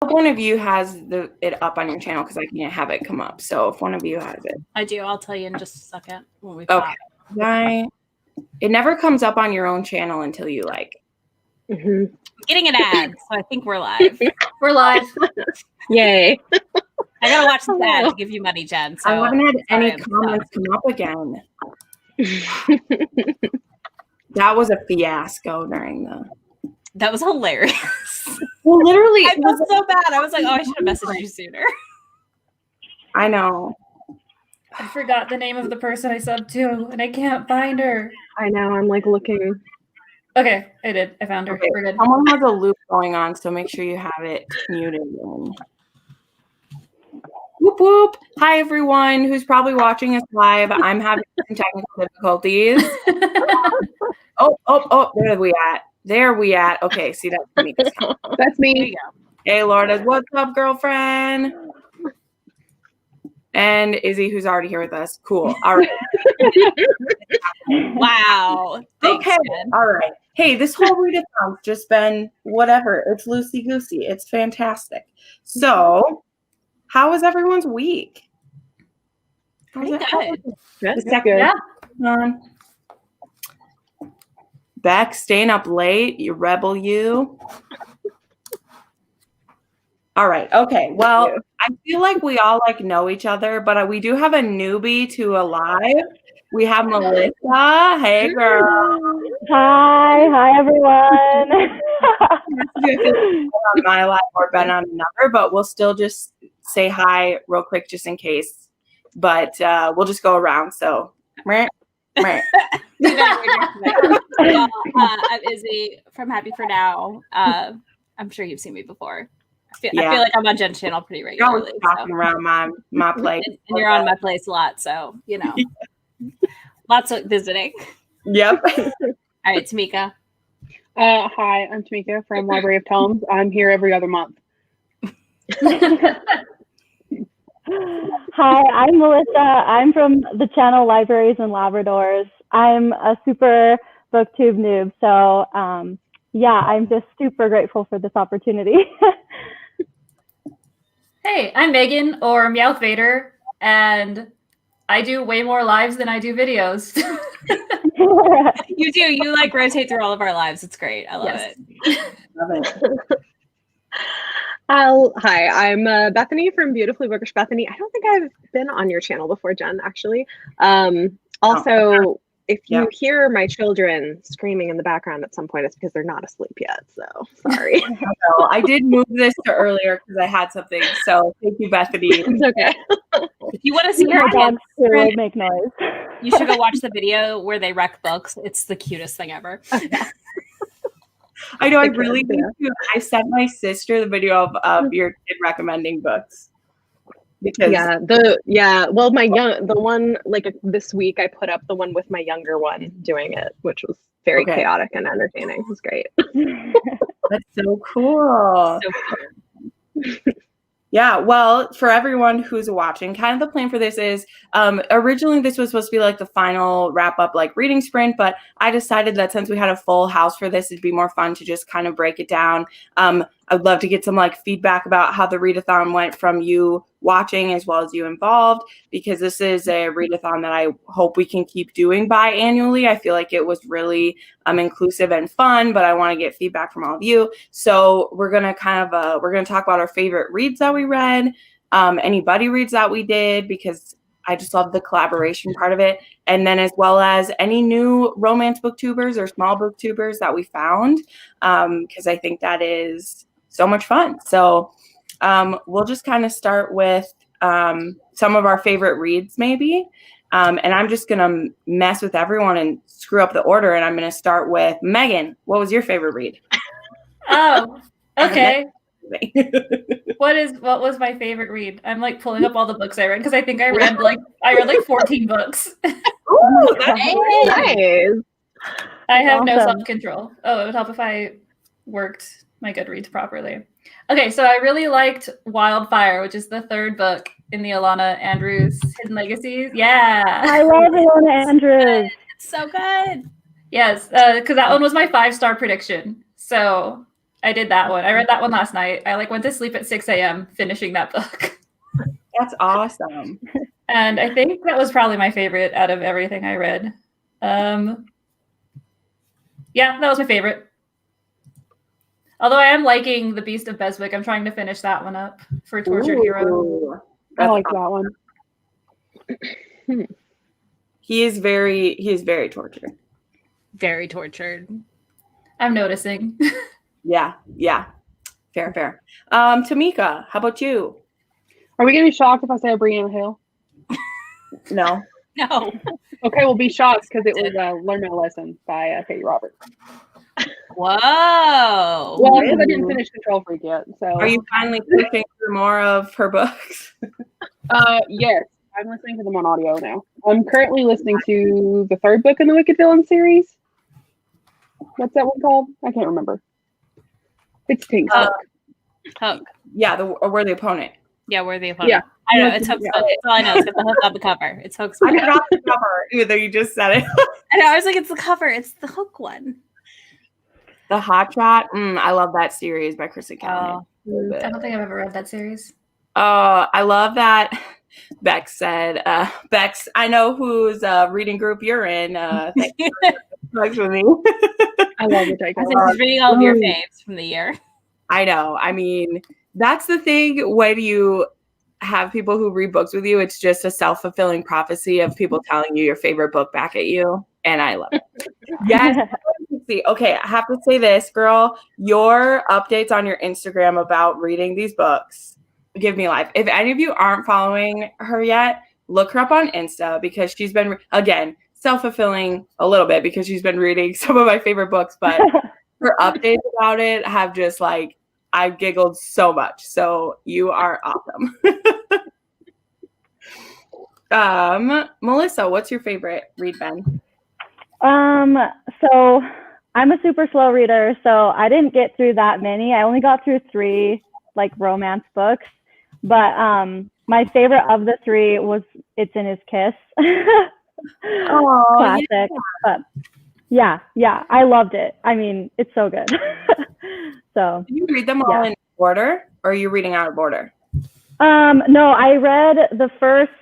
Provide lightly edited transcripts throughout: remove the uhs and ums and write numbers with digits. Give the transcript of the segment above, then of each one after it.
hope one of you has it up on your channel because I can't have it come up. So if one of you has it. I do. I'll tell you in just a second when we Okay. Bye. It never comes up on your own channel until you like. I'm getting an ad, so I think we're live. We're live. Yay. I gotta watch this ad to give you money, Jen. So I haven't had any comments come up again. That was a fiasco during the. That was hilarious. Well, literally, I felt so bad. I was like, oh, I should have messaged you sooner. I know. I forgot the name of the person I subbed to, and I can't find her. I know. I'm like looking. Okay, I did. I found her. Okay. We're good. Someone has a loop going on, so make sure you have it muted. Whoop whoop! Hi everyone who's probably watching us live. I'm having some technical difficulties. Oh! There we at. Okay, see that's me. That's me. There you go. Hey Lourdes, what's up, girlfriend? And Izzy, who's already here with us. Cool. All right. Wow. Thanks, Okay. Jen. All right. Hey, this whole readathon's just been whatever. It's loosey-goosey. It's fantastic. So, how was everyone's week? Pretty good. That's The second good. on. Beck, staying up late. You rebel, you. All right. Okay. Well, I feel like we all know each other, but we do have a newbie to a live. We have Melissa. Hey, girl. Hi everyone. On my live or been on another, but we'll still just say hi real quick just in case. But we'll just go around. So, meh. Well, I'm Izzy from Happy for Now. I'm sure you've seen me before. I feel like I'm on Jen's channel pretty You're always regularly. talking around my place. And you're on my place a lot, so you know. Lots of visiting. Yep. All right, Tamika. Hi, I'm Tamika from Library of Tomes. I'm here every other month. Hi, I'm Melissa. I'm from the channel Libraries and Labradors. I'm a super booktube noob, so yeah, I'm just super grateful for this opportunity. Hey, I'm Megan, or Meowth Vader, and I do way more lives than I do videos. You do. You rotate through all of our lives. It's great. I love it. Love it. Hi, I'm Bethany from Beautifully Bookish Bethany. I don't think I've been on your channel before, Jen, actually. Also, if you hear my children screaming in the background at some point, it's because they're not asleep yet. So sorry. I did move this to earlier because I had something. So thank you, Bethany. It's okay. If you want to see My your dogs kids, will make noise. you should go watch the video where they wreck books. It's the cutest thing ever. I know. I really need to. I sent my sister the video of your kid recommending books. Because well, the one this week I put up the one with my younger one doing it, which was very chaotic and entertaining. It was great. That's so cool. So cool. Yeah, well, for everyone who's watching, kind of the plan for this is originally this was supposed to be the final wrap up reading sprint, but I decided that since we had a full house for this, it'd be more fun to just kind of break it down. I'd love to get some feedback about how the readathon went from you watching as well as you involved, because this is a readathon that I hope we can keep doing biannually. I feel like it was really inclusive and fun, but I want to get feedback from all of you. So we're gonna we're gonna talk about our favorite reads that we read, any buddy reads that we did, because I just love the collaboration part of it, and then as well as any new romance booktubers or small booktubers that we found, because I think that is so much fun. So we'll just kind of start with some of our favorite reads maybe. And I'm just going to mess with everyone and screw up the order. And I'm going to start with Megan. What was your favorite read? Oh, okay. What was my favorite read? I'm pulling up all the books I read because I think I read 14 books. Ooh, that's Nice. I have no awesome. self-control. Oh, it would help if I worked my Goodreads properly. Okay, so I really liked Wildfire, which is the third book in the Alana Andrews Hidden Legacies. Yeah. I love Alana Andrews. It's so good. Yes, because that one was my 5-star prediction. So I did that one. I read that one last night. I went to sleep at 6 a.m. finishing that book. That's awesome. And I think that was probably my favorite out of everything I read. Yeah, that was my favorite. Although I am liking The Beast of Beswick. I'm trying to finish that one up for Tortured Hero. I like that one. He is very tortured. Very tortured. I'm noticing. Yeah. Fair. Tamika, how about you? Are we gonna be shocked if I say Brianna Hill? No. No. Okay, we'll be shocked because it was Learn My Lesson by Katie Roberts. Whoa. Well, because I didn't finish Control Freak yet. So Are you finally clicking through more of her books? yes, I'm listening to them on audio now. I'm currently listening to the third book in the Wicked Villain series. What's that one called? I can't remember. It's Tink's book. Hook. Yeah, We're the Opponent. Yeah, we're the opponent. Yeah. I know, it's Hook's book. That's all I know. It's got the hook on the cover. It's Hook's book. I forgot the cover, even though you just said it. I know, I was like, it's the cover. It's the Hook one. The Hot Shot. I love that series by Kristen Callahan. I don't think I've ever read that series. I love that. Bex said, Bex, I know whose reading group you're in. Thanks for me. I love it. I think she's reading all of your faves from the year. I know. I mean, that's the thing when you have people who read books with you, it's just a self-fulfilling prophecy of people telling you your favorite book back at you. And I love it. Yes. Okay, I have to say this, girl. Your updates on your Instagram about reading these books give me life. If any of you aren't following her yet, look her up on Insta because she's been, again, self-fulfilling a little bit because she's been reading some of my favorite books, but her updates about it have just I've giggled so much. So you are awesome. Melissa, what's your favorite read, Ben? So I'm a super slow reader, so I didn't get through that many. I only got through 3 romance books, but my favorite of the 3 was It's in His Kiss. Classic. Yeah. But yeah, I loved it. I mean, it's so good. So do you read them all in order, or are you reading out of order? No, I read the first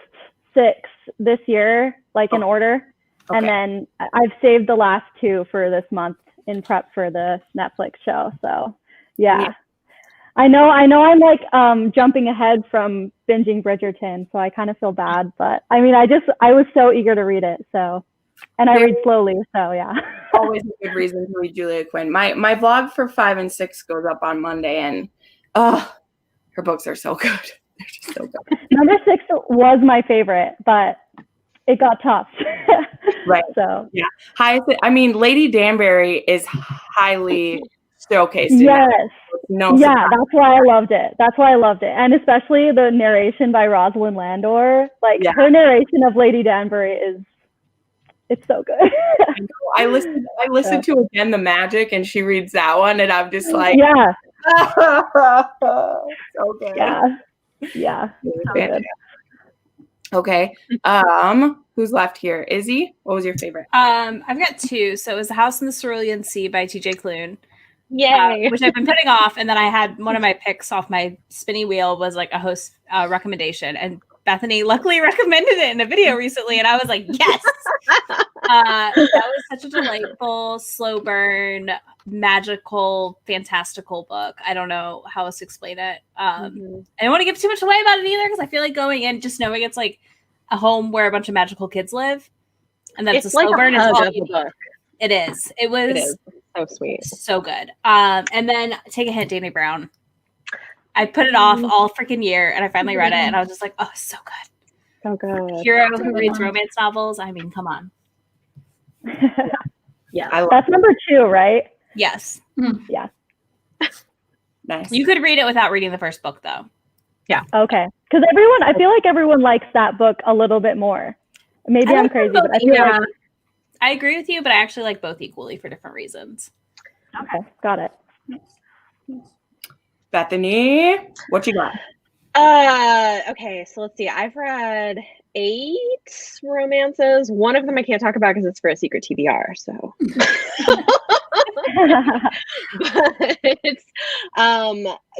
6 this year, in order. Okay. And then I've saved the last 2 for this month in prep for the Netflix show. So yeah. I know I'm jumping ahead from binging Bridgerton, so I kind of feel bad, but I mean, I was so eager to read it. So, and I read slowly. So yeah. Always a good reason to read Julia Quinn. My vlog for 5 and 6 goes up on Monday, and her books are so good. They're just so good. Number 6 was my favorite, but it got tough. Right. So yeah. I mean, Lady Danbury is highly showcased. Yes. No. Yeah, surprise. That's why I loved it. And especially the narration by Rosalind Landor. Her narration of Lady Danbury it's so good. I listened to again The Magic, and she reads that one, and I'm just like, yeah. So good. Yeah. So good. Okay. Who's left here? Izzy, what was your favorite? I've got 2. So it was The House in the Cerulean Sea by TJ Klune. Yay. Which I've been putting off, and then I had one of my picks off my spinny wheel was a host recommendation, and Bethany luckily recommended it in a video recently, and I was like, yes. That was such a delightful, slow burn, magical, fantastical book. I don't know how else to explain it. I don't want to give too much away about it either, because I feel like going in just knowing it's a home where a bunch of magical kids live, and that's a slow burn. It is. It was so sweet, so good. And then take a hint, Danny Brown. I put it off all freaking year, and I finally read it, and I was just like, oh, so good. So good. Hero who reads romance novels. I mean, come on. Yeah, that's number 2, right? Yes. Yeah. Nice. You could read it without reading the first book, though. Yeah. Okay. Because I feel like everyone likes that book a little bit more. Maybe I'm crazy, but I feel like I agree with you, but I actually like both equally for different reasons. Okay, got it. Bethany, what you got? Okay, so let's see. I've read 8 romances. One of them I can't talk about because it's for a secret TBR. So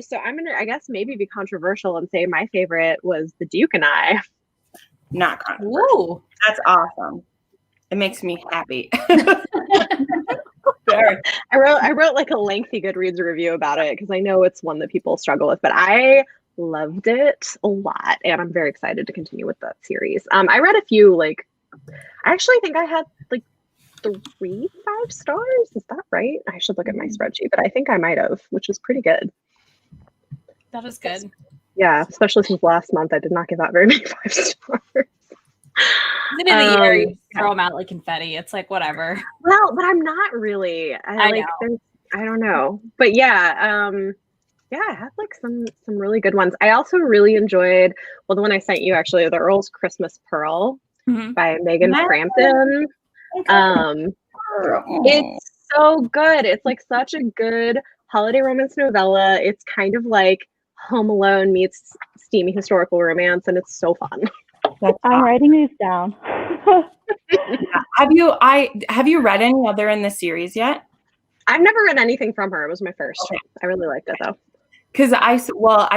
So I'm gonna, I guess, maybe be controversial and say my favorite was The Duke and I. Not controversial. Ooh. That's awesome. It makes me happy. Very. I wrote like a lengthy Goodreads review about it because I know it's one that people struggle with, but I loved it a lot, and I'm very excited to continue with that series. I read a few, like, I actually think I had like 3 5-stars. Is that right? I should look at my spreadsheet, but I think I might have, which is pretty good. That is good. Yeah, especially since last month I did not give out very many 5-stars. At the end of the year, you throw them out like confetti. It's like whatever. Well, but I'm not really. I know. I don't know, but yeah, I had like some really good ones. I also really enjoyed, well, the one I sent you actually, The Earl's Christmas Pearl by Megan Frampton. It's so good. It's like such a good holiday romance novella. It's kind of like Home Alone meets steamy historical romance, and it's so fun. I'm writing these down. Have you read any other in the series yet? I've never read anything from her. It was my first. Okay. I really liked it though. Because I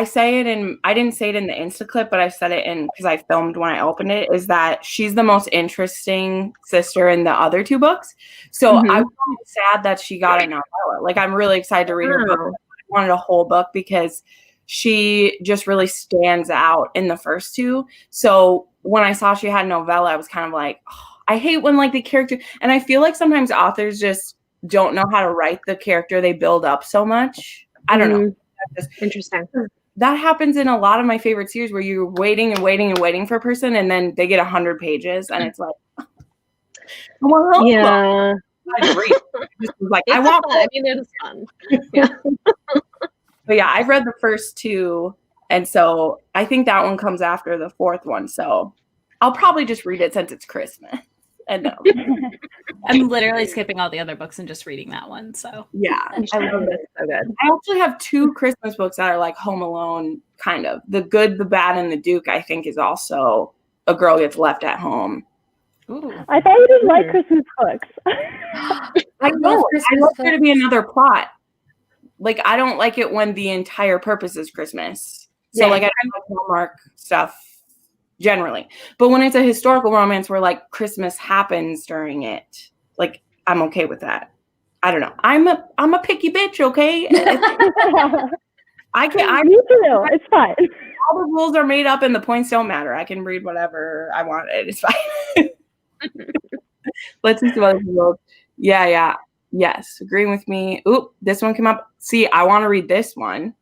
say it in, I didn't say it in the Insta clip, but I said it in, because I filmed when I opened it, is that she's the most interesting sister in the other 2 books. So I was sad that she got a novella. Like, I'm really excited to read her book. I wanted a whole book because she just really stands out in the first 2. So when I saw she had a novella, I was kind of like, oh, I hate when like the character, and I feel like sometimes authors just don't know how to write the character they build up so much. I don't know. Interesting. That happens in a lot of my favorite series where you're waiting and waiting and waiting for a person, and then they get 100 pages, and it's like, yeah. Like, I want. Fun. I mean, it is fun. Yeah. But yeah, I've read the first 2, and so I think that one comes after the 4th one. So I'll probably just read it since it's Christmas. And I'm literally skipping all the other books and just reading that one. So yeah, I love it. So good. I actually have 2 Christmas books that are like Home Alone, kind of. The Good, the Bad, and the Duke, I think, is also a girl gets left at home. Ooh. I thought you didn't like Christmas books. I know. I love there to be another plot. Like, I don't like it when the entire purpose is Christmas. So like, I don't like Hallmark stuff generally. But when it's a historical romance where like Christmas happens during it, like, I'm okay with that. I don't know. I'm a picky bitch, okay? Me too. It's fine. All the rules are made up and the points don't matter. I can read whatever I want. It's fine. Let's see some other people. Yeah. Yes, agreeing with me. Oop, this one came up. See, I want to read this one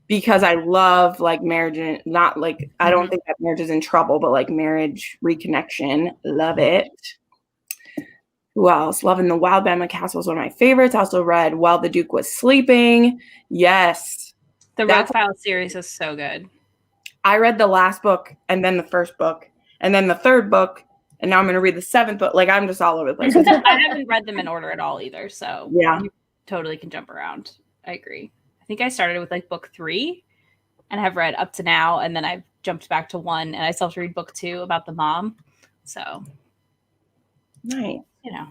because I love like marriage, and not like, I don't think that marriage is in trouble, but like marriage reconnection. Love it. Who else? Loving the Wild Bama Castle is one of my favorites. I also read While the Duke Was Sleeping. Yes. The Roadfile series is so good. I read the last book and then the first book and then the 3rd book. And now I'm going to read the 7th book. Like, I'm just all over the place. I haven't read them in order at all either. So yeah, you totally can jump around. I agree. I think I started with like book 3 and have read up to now. And then I've jumped back to 1 and I still have to read book 2 about the mom. So nice. You know,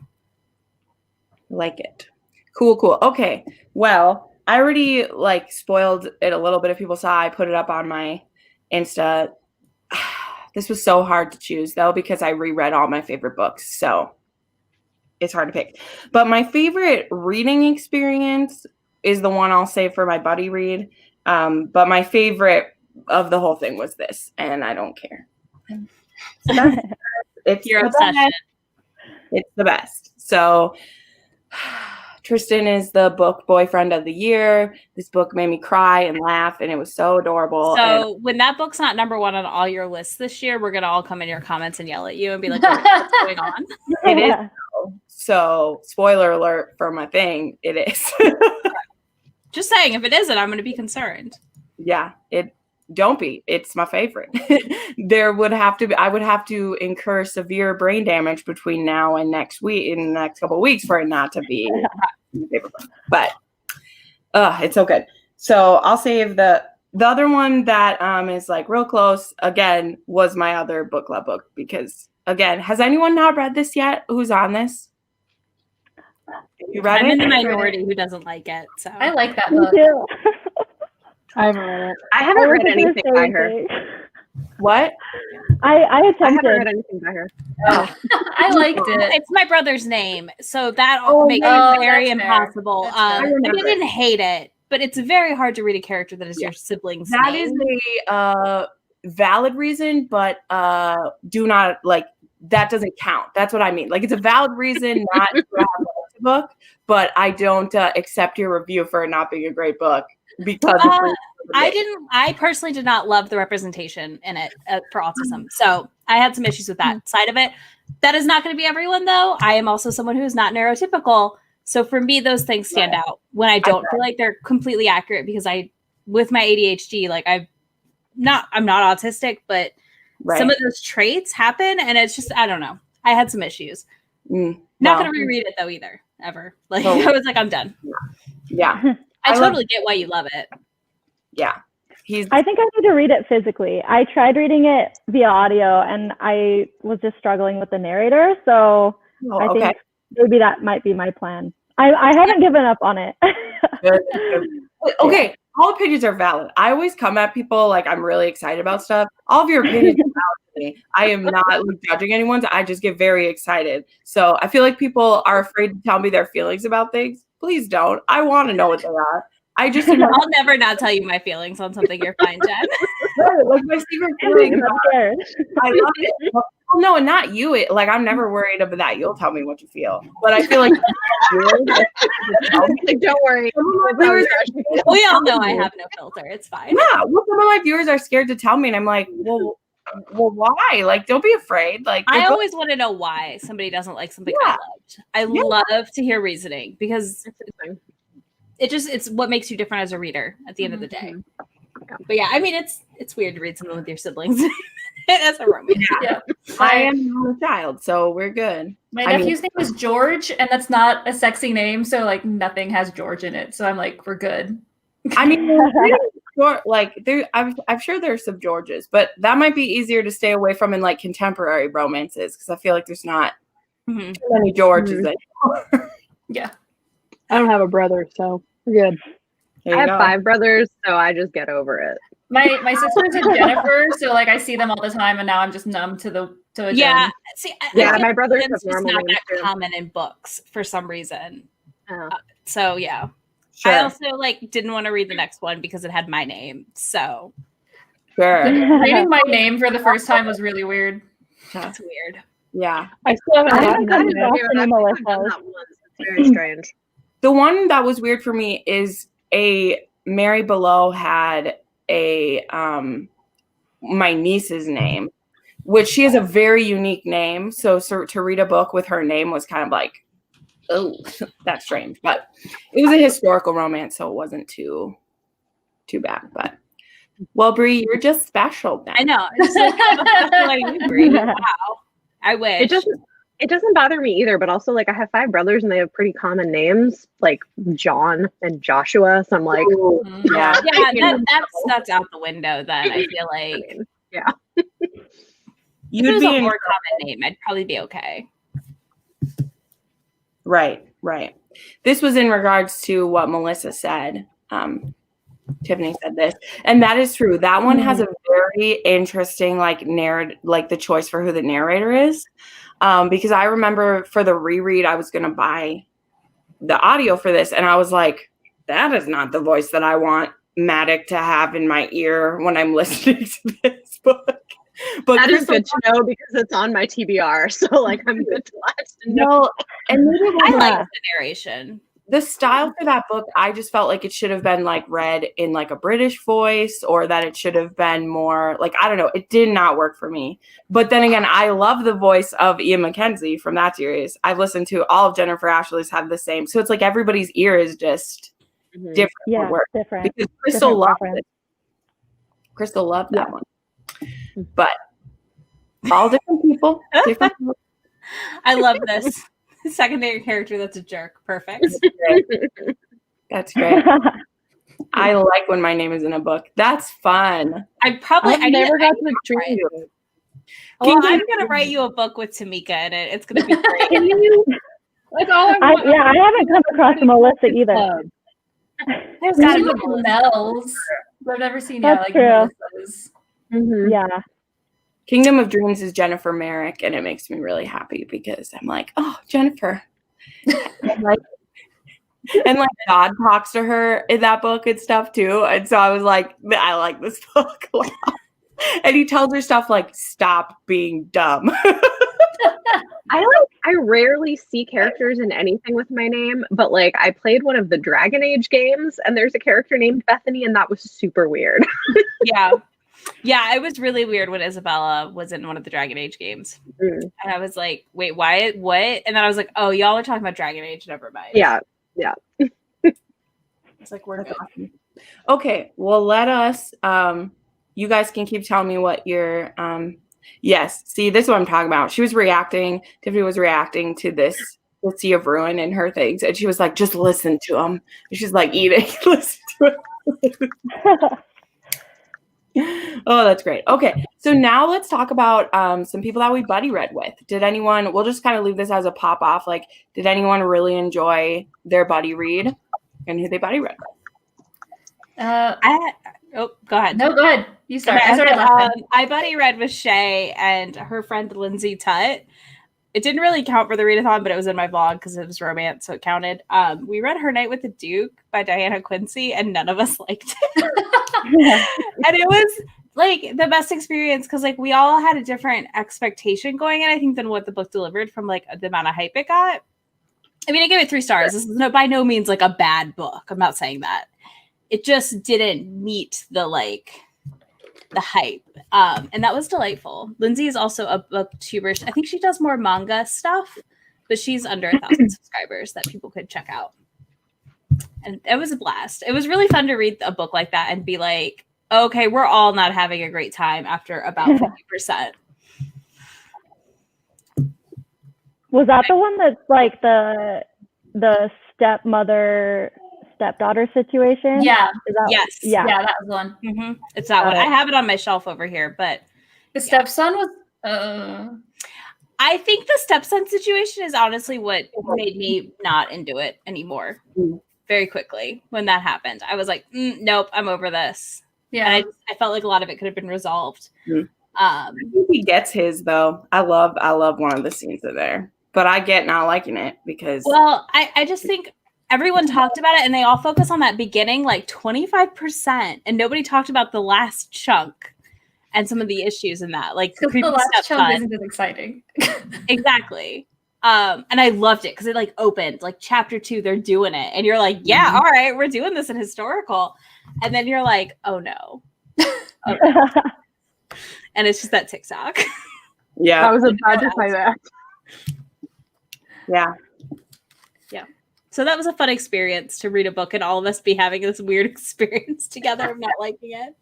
like it. Cool. Okay. Well, I already like spoiled it a little bit. If people saw, I put it up on my Insta. This was so hard to choose though, because I reread all my favorite books. So it's hard to pick. But my favorite reading experience is the one I'll save for my buddy read. But my favorite of the whole thing was this, and I don't care. So it's your obsession. It's the best. So Tristan is the book boyfriend of the year. This book made me cry and laugh, and it was so adorable. So when that book's not number 1 on all your lists this year, we're going to all come in your comments and yell at you and be like, what's going on? It is. So spoiler alert for my thing. It is. Just saying, if it isn't, I'm going to be concerned. Yeah, don't be. It's my favorite. I would have to incur severe brain damage between now and next week, in the next couple of weeks, for it not to be my favorite book. But it's so good. So I'll save the other one that is like real close, again, was my other book club book, because again, has anyone not read this yet who's on this? You read I'm it? in the minority who doesn't like it. So I like that Me book. too. I haven't read it. I haven't I was read thinking the anything by same her. thing. What? I I haven't attempted. read anything by her. I liked it. it's my brother's name, so that Oh, makes oh, it very that's fair. impossible. That's fair. I remember. didn't hate it, but it's very hard to read a character that is Yeah. your sibling's That name. is a valid reason, but do not like that doesn't count. That's what I mean. Like it's a valid reason not to have a book, but I don't accept your review for it not being a great book because I personally did not love the representation in it for autism. So I had some issues with that side of it. That is not going to be everyone though. I am also someone who is not neurotypical. So for me, those things stand out when I don't feel like they're completely accurate because with my ADHD, like I'm not autistic, but some of those traits happen. And it's just, I don't know. I had some issues. Not going to reread it though either, ever. Like I was like, I'm done. Yeah. I totally get why you love it. Yeah. I think I need to read it physically. I tried reading it via audio and I was just struggling with the narrator. So I think maybe that might be my plan. I haven't given up on it. Okay. All opinions are valid. I always come at people like I'm really excited about stuff. All of your opinions are valid to me. I am not like, judging anyone's. I just get very excited. So I feel like people are afraid to tell me their feelings about things. Please don't. I want to know what they are. I just I'll never not tell you my feelings on something. You're fine, Jen. Like my secret feelings. I love it. Well, no, and not you. Like I'm never worried about that. You'll tell me what you feel, but I feel like don't worry. We all know I have no filter. It's fine. Yeah, well, some of my viewers are scared to tell me, and I'm like, well, why? Like, don't be afraid. Like, I always want to know why somebody doesn't like something I loved. I love to hear reasoning because it's what makes you different as a reader at the end of the day. But yeah, I mean, it's weird to read something with your siblings. That's a romance. Yeah. I am a child, so we're good. My nephew's name is George, and that's not a sexy name, so like nothing has George in it. So I'm like, we're good. I mean, I'm sure there's some Georges, but that might be easier to stay away from in like contemporary romances because I feel like there's not too many Georges anymore. Yeah. I don't have a brother, so we're good. I have 5 brothers, so I just get over it. My sister's a Jennifer, so like I see them all the time, and now I'm just numb to a yeah. Jen. See, my brothers have it's normal not names that too. common in books for some reason. Oh. So yeah, Sure. I also like didn't want to read the next one because it had my name. So Sure. Reading my name for the first time was really weird. that's weird. Yeah. I still haven't gotten haven't that gotten yet. any I've Melissa's. done that once. It's very strange. The one that was weird for me is Mary Below had a my niece's name, which she has a very unique name. So to read a book with her name was kind of like, oh, that's strange. But it was a historical romance, so it wasn't too bad. But well, Bree, you're just special then. I know. It's like, like you, Bree. Wow. I wish. It doesn't bother me either, but also like I have 5 brothers and they have pretty common names like John and Joshua. So I'm like, Yeah. Yeah, that's out the window then. I feel like yeah. if You'd it was be a in more common name, I'd probably be okay. Right. This was in regards to what Melissa said. Tiffany said this, and that is true. That one has a very interesting like narrative, like the choice for who the narrator is. Because I remember for the reread, I was going to buy the audio for this, and I was like, that is not the voice that I want Maddox to have in my ear when I'm listening to this book. But that is good to know because it's on my TBR. So like I'm good to watch. No, and I like the narration. The style for that book, I just felt like it should have been like read in like a British voice, or that it should have been more like, I don't know. It did not work for me. But then again, I love the voice of Ian McKenzie from that series. I've listened to all of Jennifer Ashley's have the same. So it's like everybody's ear is just different. Yeah, different. Because Crystal Different loved preference. it. Crystal loved that one. But all different people. Different people. I love this. Secondary character that's a jerk. Perfect. That's great. I like when my name is in a book. That's fun. I never got to dream I'm gonna write you a book with Tamika in it. It's gonna be great. That's all I want. I haven't come across the Melissa either. There's I've gotta seen be like Melissa. Mel's, but I've never seen That's like true. Melissa's. Mhm. Yeah. Kingdom of Dreams is Jennifer Merrick, and it makes me really happy because I'm like, oh, Jennifer. And God talks to her in that book and stuff too. And so I was like, I like this book a lot. And he tells her stuff like, stop being dumb. I rarely see characters in anything with my name, but like I played one of the Dragon Age games and there's a character named Bethany and that was super weird. Yeah. Yeah, it was really weird when Isabella was in one of the Dragon Age games. Mm. And I was like, wait, why? What? And then I was like, oh, y'all are talking about Dragon Age. Never mind. Yeah. It's like, we're good. Awesome. Okay, well, let us, you guys can keep telling me what your, yes, see, this is what I'm talking about. Tiffany was reacting to this, the Sea of Ruin and her things. And she was like, just listen to them. And she's like, eating, listen to it. Oh, that's great. Okay, so now let's talk about some people that we buddy read with. We'll just kind of leave this as a pop off. Like, did anyone really enjoy their buddy read and who they buddy read with? Go ahead. No, go ahead. You start. Okay, I I buddy read with Shay and her friend Lindsay Tutt. It didn't really count for the readathon, but it was in my blog because it was romance, so it counted. We read Her Night with the Duke by Diana Quincy, and none of us liked it. And it was like the best experience because like we all had a different expectation going in, I think, than what the book delivered from like the amount of hype it got. I mean, I gave it 3 stars. This is by no means like a bad book. I'm not saying that. It just didn't meet the hype. And that was delightful. Lindsay is also a booktuber. I think she does more manga stuff, but she's under 1,000 subscribers that people could check out. And it was a blast. It was really fun to read a book like that and be like, okay, we're all not having a great time after about 50%. Was that the one that's like the stepdaughter situation? Yeah. Yes. Yeah. Yeah, that was one. Mm-hmm. It's that one. I have it on my shelf over here, but The stepson was I think the stepson situation is honestly what made me not into it anymore. Very quickly when that happened, I was like, nope, I'm over this. yeah. And I felt like a lot of it could have been resolved. I think he gets his though. I love one of the scenes in there, but I get not liking it because. Well, I just think everyone talked about it and they all focus on that beginning like 25%, and nobody talked about the last chunk and some of the issues in that. Like Because the last chunk isn't as exciting. Exactly. And I loved it because it like opened like chapter 2, they're doing it, and you're like, yeah, all right, we're doing this in historical, and then you're like, oh no. And it's just that TikTok. Yeah, I was about to say that. yeah. So that was a fun experience to read a book and all of us be having this weird experience together of not liking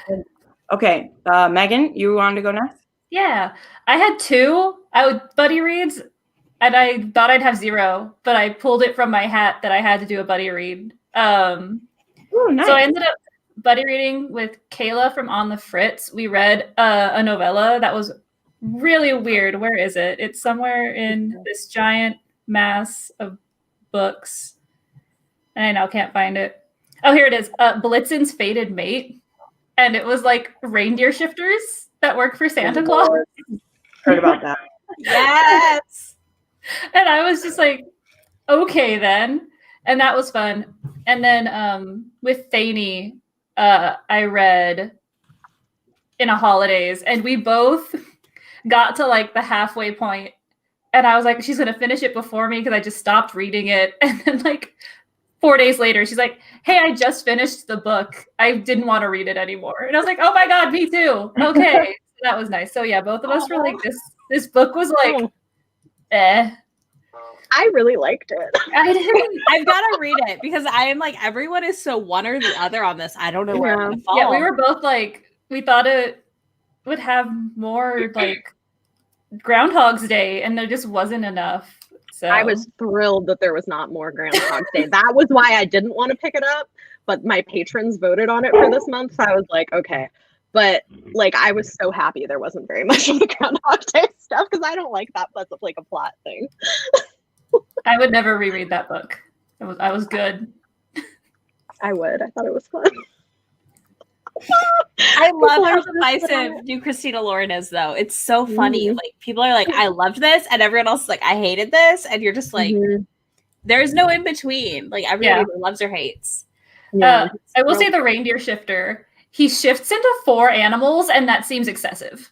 it. Okay, Megan, you wanted to go next? Yeah. I had 2 buddy reads and I thought I'd have 0, but I pulled it from my hat that I had to do a buddy read. Ooh, nice. So I ended up buddy reading with Kayla from On the Fritz. We read a novella that was really weird. Where is it? It's somewhere in this giant mass of books. And I now can't find it. Oh, here it is. Blitzen's Fated Mate. And it was like reindeer shifters that work for Santa Claus. Heard about that. Yes. And I was just like, okay then. And that was fun. And then with Thany, I read In a Holidays, and we both got to like the halfway point, and I was like, she's gonna finish it before me because I just stopped reading it. And then like 4 days later, she's like, hey, I just finished the book. I didn't want to read it anymore. And I was like, oh my God, me too. Okay. So that was nice. So yeah, both of us were like, this book was like, I really liked it. I didn't. I've got to read it because I am like, everyone is so one or the other on this. I don't know where I'm going to fall. Yeah, we were both like, we thought it would have more like Groundhog's Day, and there just wasn't enough. So I was thrilled that there was not more Groundhog's Day. That was why I didn't want to pick it up, but my patrons voted on it for this month. So I was like, okay, But like, I was so happy there wasn't very much of the Groundhog Day stuff because I don't like that. That's like a plot thing. I would never reread that book. I was good. I would. I thought it was fun. I love how divisive New Christina Lauren is, though. It's so funny. Like, people are like, I loved this, and everyone else is like, I hated this, and you're just like, there's no in between. Like, everybody loves or hates. I will say the reindeer shifter. He shifts into 4 animals, and that seems excessive.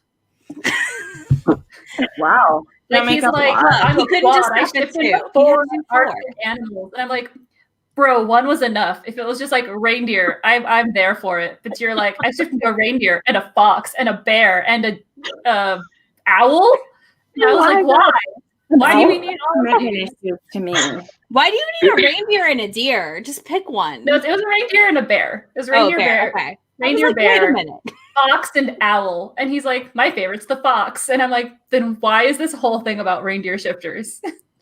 Wow. Like, he's like, I'm a quad. I shifted into 4 Arctic animals. And I'm like, bro, 1 was enough. If it was just like reindeer, I'm there for it. But you're like, I shifted into a reindeer and a fox and a bear and a owl. And I was like, why? Why do we need all of these? To me. Why do you need a reindeer and a deer? Just pick one. No, it was a reindeer and a bear. It was reindeer, bear. Okay. Reindeer, like, bear. Wait a minute. Fox and owl. And he's like, my favorite's the fox. And I'm like, then why is this whole thing about reindeer shifters?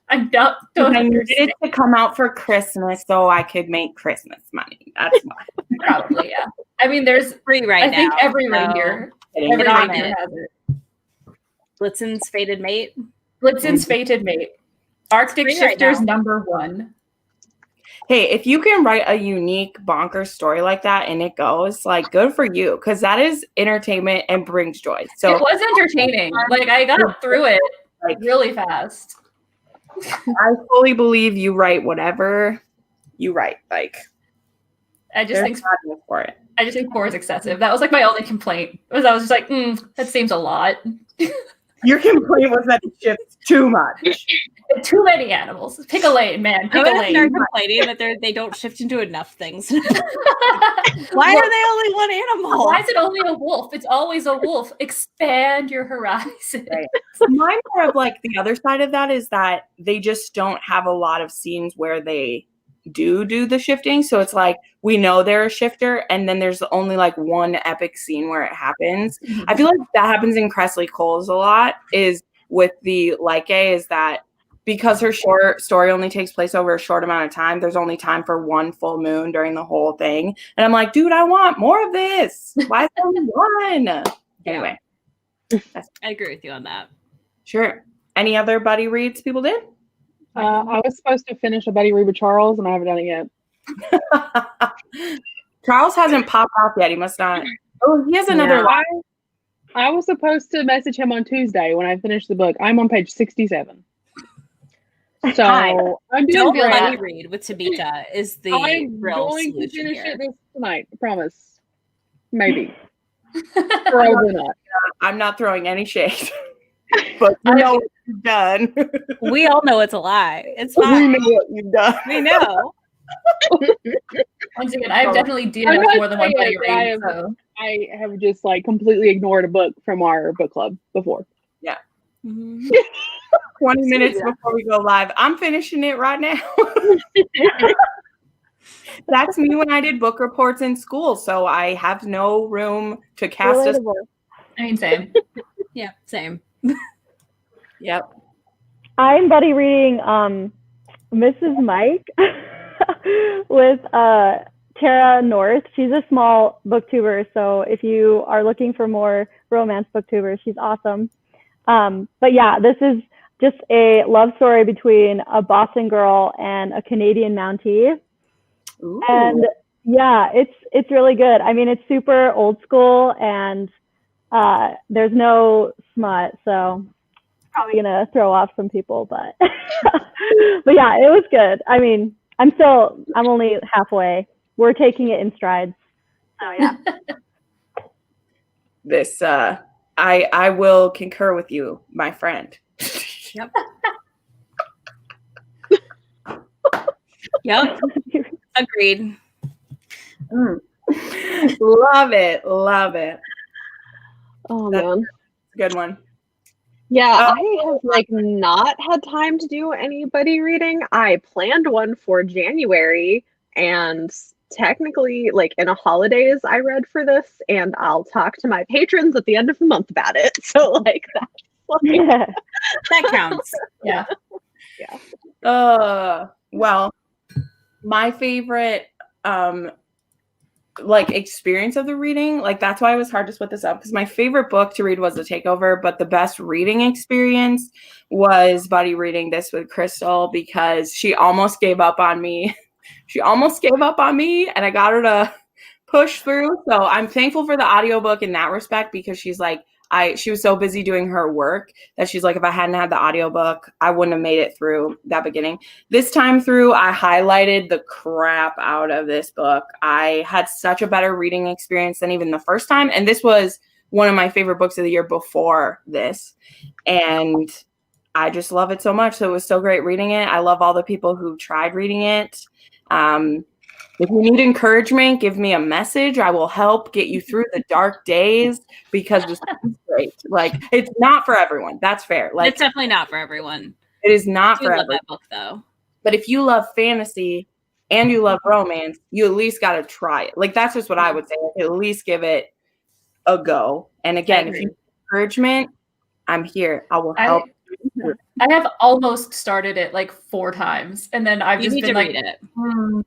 I don't I needed understand. it to come out for Christmas so I could make Christmas money. That's why. Probably, yeah. I mean, there's Free right now. I think every so reindeer, Getting every it on reindeer it. has it. Blitzen's fated mate. Blitzen's fated mate. Arctic Free right shifters now. #1. Hey, if you can write a unique bonkers story like that and it goes, like, good for you, because that is entertainment and brings joy. So It was entertaining. Like, I got through it like really fast. I fully believe you write whatever you write. Like, I just think there's value for it. 4 is excessive. That was like my only complaint. I was just like, that seems a lot. Your complaint was that it shifts too much. Too many animals. Pick a lane, man. Pick I'm a gonna lane. start complaining that they don't shift into enough things. Why are they only one animal? Why is it only a wolf? It's always a wolf. Expand your horizon. Right. My more of like the other side of that is that they just don't have a lot of scenes where they do the shifting. So it's like, we know they're a shifter, and then there's only like one epic scene where it happens. I feel like that happens in Cressley Cole's a lot, is with the Like is that because her short story only takes place over a short amount of time, there's only time for 1 full moon during the whole thing. And I'm like, dude, I want more of this. Why is there only 1? Anyway. I agree with you on that. Sure. Any other buddy reads people did? I was supposed to finish a buddy read with Charles, and I haven't done it yet. Charles hasn't popped out yet. He must not. Oh, he has another live. I was supposed to message him on Tuesday when I finished the book. I'm on page 67. So I'm doing Don't great. buddy read with Tabitha is the I'm real going to solution finish here. it this tonight. I promise. Maybe. Probably not. I'm not throwing any shade. But you know what you've done. We all know it's a lie. It's We fine. know what you've done. We know. Once again, I've definitely I'm DNF'd not more than one saying buddy it, read. So. I have just like completely ignored a book from our book club before. 20 minutes before we go live. I'm finishing it right now. That's me when I did book reports in school. So I have no room to cast a. I mean, same. Yeah, same. Yep. I'm buddy reading Mrs. Mike with Tara North. She's a small booktuber, so if you are looking for more romance booktubers, she's awesome. But yeah, this is just a love story between a Boston girl and a Canadian Mountie. Ooh. And yeah, it's really good. I mean, it's super old school, and there's no smut, so probably gonna throw off some people, but but yeah, it was good. I mean, I'm only halfway. We're taking it in strides. So yeah. This I will concur with you, my friend. Yep. Yep. Agreed. Love it. Love it. Oh That's man. a good one. Yeah, I have like not had time to do anybody reading. I planned one for January, and technically, like in a holidays, I read for this, and I'll talk to my patrons at the end of the month about it. So like that's like, That counts. Yeah. Well, my favorite like experience of the reading. Like that's why it was hard to split this up, because my favorite book to read was The Takeover, but the best reading experience was buddy reading this with Crystal, because she almost gave up on me. And I got her to push through. So I'm thankful for the audiobook in that respect, because she's like, she was so busy doing her work that she's like, if I hadn't had the audiobook, I wouldn't have made it through that beginning. This time through, I highlighted the crap out of this book. I had such a better reading experience than even the first time. And this was one of my favorite books of the year before this. And I just love it so much. So it was so great reading it. I love all the people who tried reading it. If you need encouragement, give me a message. I will help get you through the dark days, because this is great. Like, it's not for everyone. That's fair. Like, it's definitely not for everyone. It is not for I love everyone. that book, though. But if you love fantasy and you love romance, you at least got to try it. Like, that's just what I would say. Like, at least give it a go. And again, if you need encouragement, I'm here. I will help. I have almost started it like 4 times, and then I've just been like, read it.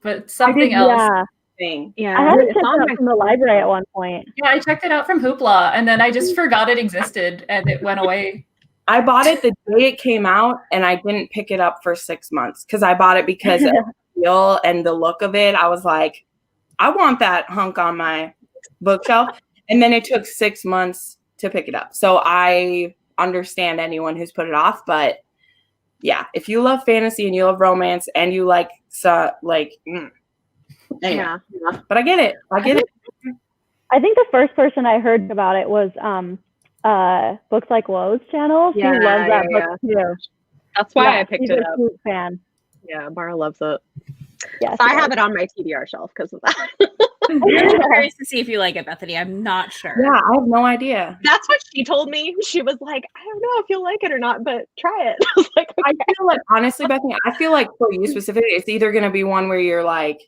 But something else. Yeah. Thing. Yeah, I had to it's check on it my out from the library at one point. Yeah, I checked it out from Hoopla, and then I just forgot it existed, and it went away. I bought it the day it came out, and I didn't pick it up for 6 months, because I bought it because of the feel and the look of it. I was like, I want that hunk on my bookshelf. And then it took 6 months to pick it up. So I understand anyone who's put it off. But yeah, if you love fantasy and you love romance and you like, anyway. Yeah. But I get it. I think the first person I heard about it was Books Like Woe's channel. She loves that book too. That's why I picked she's it a up. huge fan. Yeah, Mara loves it. Yes, So I have it on my TBR shelf because of that. I'm really curious to see if you like it, Bethany. I'm not sure. Yeah, I have no idea. That's what she told me. She was like, I don't know if you'll like it or not, but try it. I was like, okay. I feel like, honestly, Bethany, I feel like for you specifically, it's either going to be one where you're like,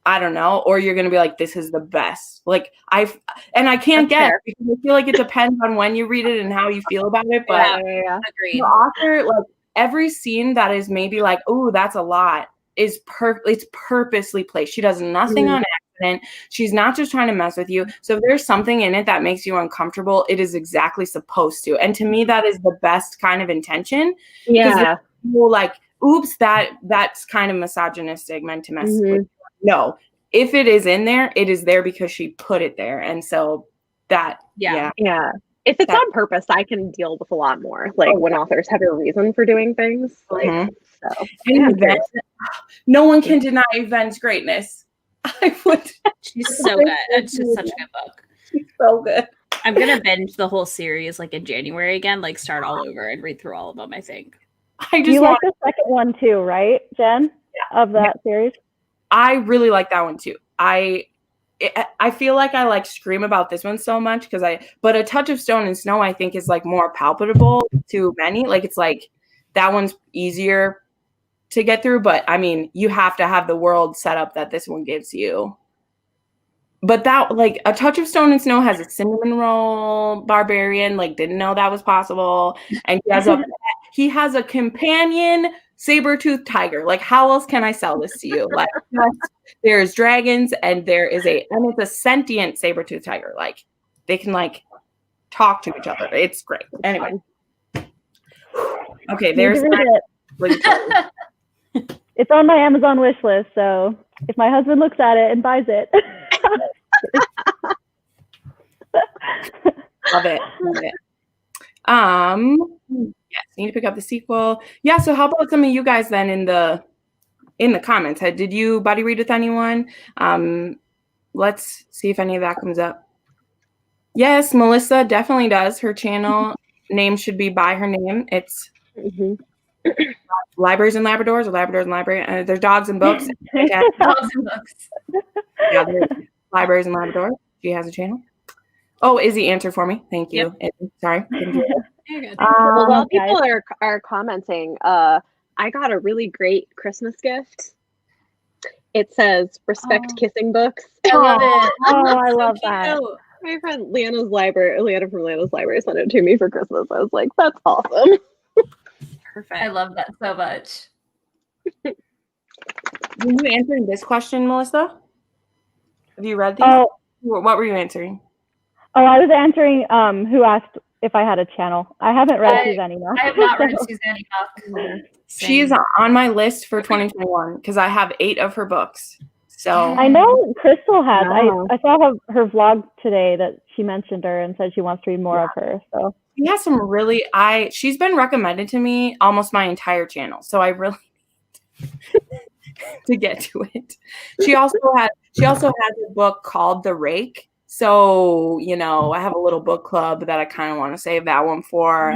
I don't know, or you're going to be like, this is the best. Like, I can't guess, because I feel like it depends on when you read it and how you feel about it. But Agreed. the author, like, every scene that is maybe like, oh, that's a lot, is it's purposely placed. She does nothing on accident. She's not just trying to mess with you. So if there's something in it that makes you uncomfortable, it is exactly supposed to. And to me, that is the best kind of intention. Yeah. People like, oops, that's kind of misogynistic, meant to mess with you. No, if it is in there, it is there because she put it there. And so that, yeah. If it's on purpose, I can deal with a lot more. Like when authors have a reason for doing things. Like, so. And no one can deny Ven's greatness. I would. She's so good. It's just such a good book. She's so good. I'm gonna binge the whole series like in January again, like start all over and read through all of them. I think. You like the second one too, right, Jen? Yeah. Of that series. I really like that one too. I feel like I like scream about this one so much but A Touch of Stone and Snow I think is like more palpable to many. Like it's like that one's easier to get through, but I mean you have to have the world set up that this one gives you. But that, like, A Touch of Stone and Snow has a cinnamon roll barbarian, like didn't know that was possible, and he has a companion saber-toothed tiger. Like, how else can I sell this to you? Like, there's dragons, and it's a sentient saber-toothed tiger. Like, they can like talk to each other. It's great. Anyway, okay, there's that. It's on my Amazon wish list, so if my husband looks at it and buys it. Love it. Yes, need to pick up the sequel. Yeah, so how about some of you guys then in the comments? Did you buddy read with anyone? Let's see if any of that comes up. Yes, Melissa definitely does. Her channel name should be by her name. It's Libraries and Labradors, or Labradors and Library. There's dogs and books. Dogs and books. Yeah, Libraries and Labradors. She has a channel. Oh, Izzy answered for me. Thank you. Yep. Sorry. Well, while people are commenting, I got a really great Christmas gift. It says "Respect Kissing Books." I love it. Oh, I love that. My friend Leanna from Leanna's Library sent it to me for Christmas. I was like, "That's awesome." Perfect. I love that so much. Were you answering this question, Melissa? Have you read these? Oh, What were you answering? I was answering who asked if I had a channel. I haven't read Suzanne Enoch. I have not read Suzanne Enoch. She's on my list for 2021 because I have 8 of her books. So I know Crystal has. Wow. I saw her vlog today that she mentioned her and said she wants to read more of her. So she has some really she's been recommended to me almost my entire channel. So I really to get to it. She also has a book called The Rake. So, you know, I have a little book club that I kind of want to save that one for.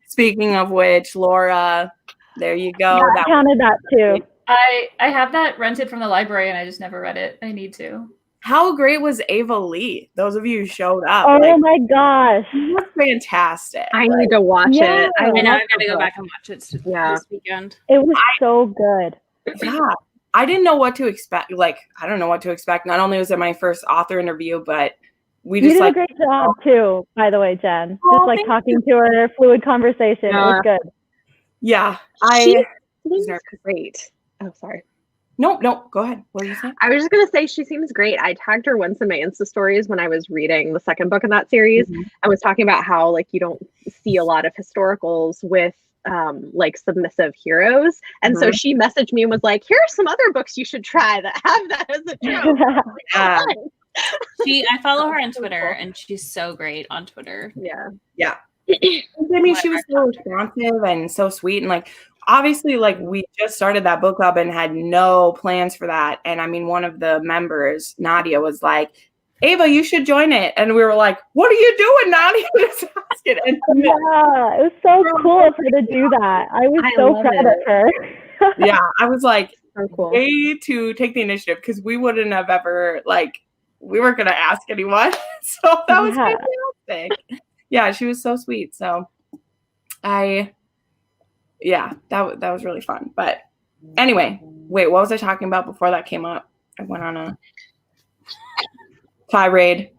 Speaking of which, Laura, there you go. Yeah, I counted that too. I have that rented from the library and I just never read it. I need to. How great was Ava Lee? Those of you who showed up. Oh my gosh. It was fantastic. I need to watch it. I know, love I gotta the go book. back and watch it this weekend. It was so good. Yeah. I didn't know what to expect. Like, I don't know what to expect. Not only was it my first author interview, but we You just did a great job too, by the way, Jen. Oh, Just like talking to her, fluid conversation. It was good. Yeah. She seems great. Oh, sorry. No, go ahead. What were you saying? I was just gonna say she seems great. I tagged her once in my Insta stories when I was reading the second book in that series. I was talking about how like you don't see a lot of historicals with like submissive heroes. And so she messaged me and was like, here are some other books you should try that have that as a trope. I follow her on Twitter and she's so great on Twitter. Yeah. I mean, she was so responsive and so sweet. And like, obviously, like we just started that book club and had no plans for that. And I mean, one of the members, Nadia, was like, Ava, you should join it. And we were like, what are you doing, Nadia? And yeah, it was so cool of her to do that. I was so proud of her. Yeah, I was like, so cool. way to take the initiative because we wouldn't have ever, like, we weren't going to ask anyone. So that was fantastic. Yeah, she was so sweet. So that was really fun. But anyway, wait, what was I talking about before that came up? I went on a tirade.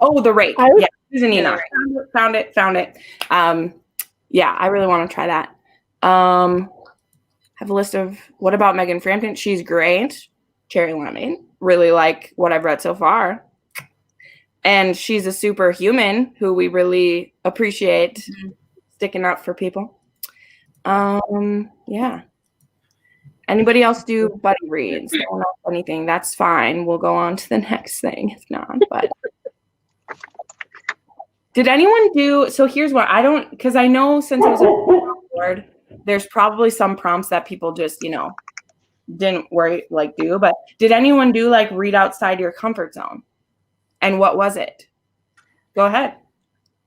Oh, The Rake. Yeah, Susan Enoch. Found it. Yeah, I really want to try that. Have a list of what about Megan Frampton? She's great. Cherry Lemonade. Really like what I've read so far. And she's a superhuman who we really appreciate sticking up for people. Yeah. Anybody else do buddy reads? Don't know anything. That's fine. We'll go on to the next thing if not. But did anyone do? So here's what I don't, because I know since it was a board, there's probably some prompts that people just didn't do. But did anyone do like read outside your comfort zone? And what was it? Go ahead.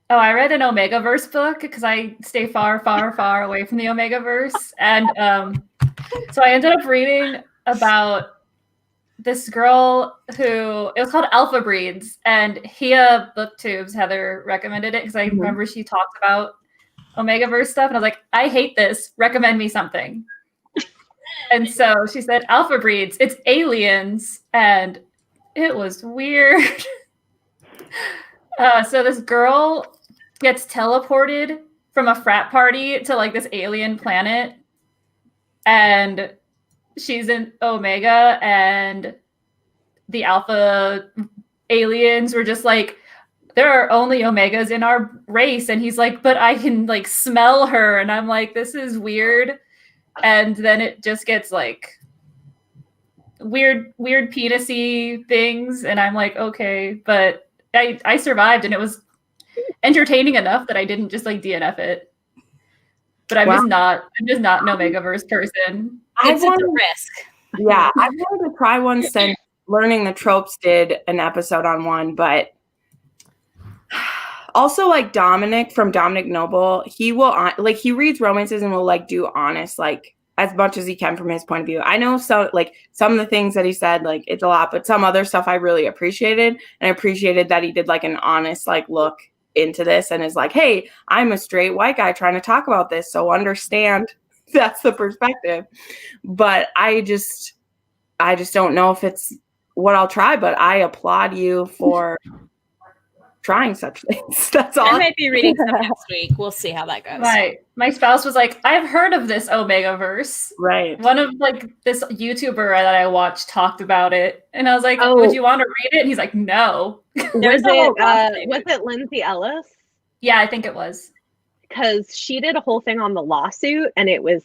Oh, I read an Omegaverse book because I stay far, far, far away from the Omegaverse. And so I ended up reading about this girl who, it was called Alpha Breeds. And Hia Booktubes, Heather recommended it because I remember she talked about Omegaverse stuff. And I was like, I hate this. Recommend me something. And so she said, Alpha Breeds, it's aliens. And it was weird. So this girl gets teleported from a frat party to like this alien planet. And she's in Omega and the Alpha aliens were just like, there are only Omegas in our race. And he's like, but I can like smell her. And I'm like, this is weird. And then it just gets like weird penis-y things. And I'm like, okay, but I survived and it was entertaining enough that I didn't just like DNF it. But I'm just not an Omegaverse person. It's a risk. Yeah, I wanted to try one since Learning the Tropes did an episode on one, but also like Dominic from Dominic Noble, he reads romances and will like do honest, like as much as he can from his point of view. I know some of the things that he said, like it's a lot, but some other stuff I really appreciated. And I appreciated that he did like an honest like look into this and is like, hey, I'm a straight white guy trying to talk about this. So understand that's the perspective. But I just don't know if it's what I'll try, but I applaud you for trying such things. That's all. I might be reading some next week. We'll see how that goes. My spouse was like, I've heard of this Omega verse. Right. One of like this YouTuber that I watched talked about it, and I was like, Oh. would you want to read it? And he's like, no. Was it Lindsay Ellis? Yeah, I think it was. Because she did a whole thing on the lawsuit, and it was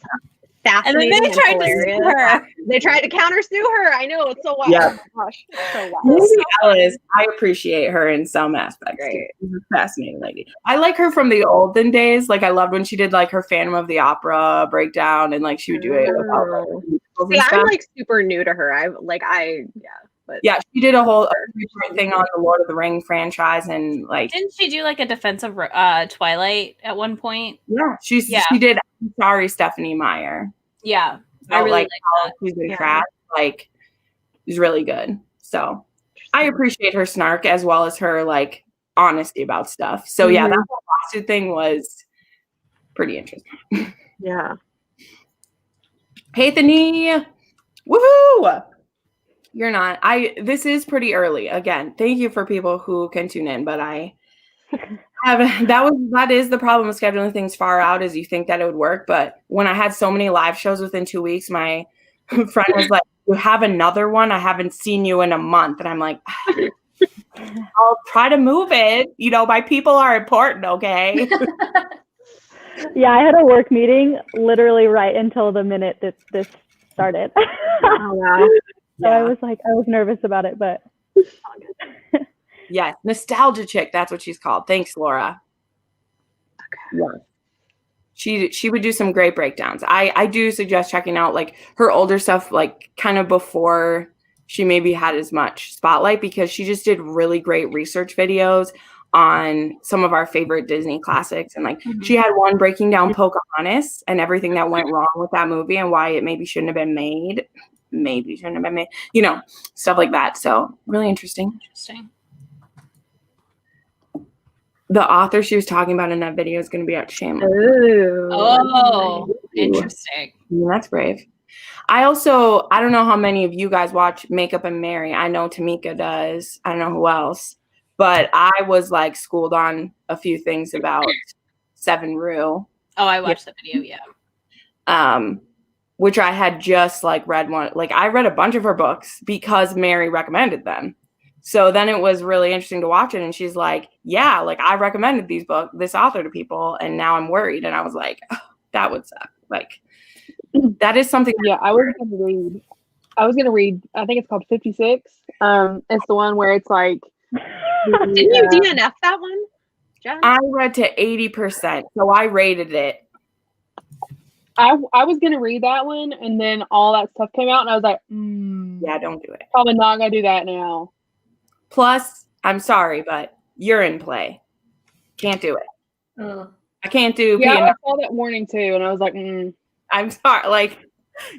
And fascinating. then they tried hilarious. to sue her. They tried to countersue her. I know, it's so wild. Yeah. Oh my gosh, it's so wild. Lindsay Ellis, I appreciate her in some aspects. Great. She's a fascinating lady. I like her from the olden days. Like I loved when she did like her Phantom of the Opera breakdown, and like she would do it about like, musicals and See, I'm stuff. like super new to her. But Yeah, she did a whole thing on the Lord of the Ring franchise, and like Didn't she do like a defense of Twilight at one point? she did. I'm sorry, Stephanie Meyer. Yeah, I About, really like like how that. she's been trapped. Like it was really good. So I appreciate her snark as well as her like honesty about stuff. So yeah, that whole lawsuit thing was pretty interesting. yeah. Hey, Bethany. Woohoo! You're not. This is pretty early. Again, thank you for people who can tune in, but I have that is the problem with scheduling things far out is you think that it would work. But when I had so many live shows within 2 weeks, my friend was like, you have another one? I haven't seen you in a month. And I'm like, I'll try to move it. You know, my people are important, okay? Yeah, I had a work meeting literally right until the minute that this started. Oh, wow. So I was nervous about it, but yeah, nostalgia chick. That's what she's called. Thanks, Laura. Okay. Yeah. She would do some great breakdowns. I do suggest checking out like her older stuff, like kind of before she maybe had as much spotlight, because she just did really great research videos on some of our favorite Disney classics. And like she had one breaking down Pocahontas and everything that went wrong with that movie and why it maybe shouldn't have been made. You know, stuff like that. So really interesting. The author she was talking about in that video is going to be out Shameless. Oh, interesting. That's brave. I don't know how many of you guys watch Makeup and Mary. I know Tamika does. I don't know who else. But I was like schooled on a few things about Seven Rue. Oh, I watched the video, yeah. Which I had just like read one. Like I read a bunch of her books because Mary recommended them. So then it was really interesting to watch it. And she's like, yeah, like I recommended this author to people and now I'm worried. And I was like, oh, that would suck. Like that is something. Yeah, I was going to read, I think it's called 56. It's the one where it's like. Didn't you DNF that one, Jen? I read to 80%. So I rated it. I was going to read that one and then all that stuff came out and I was like, yeah, don't do it. Probably not going to do that now. Plus, I'm sorry, but you're in play. Can't do it. I can't do. Yeah, I saw that warning too, and I was like, I'm sorry. Like,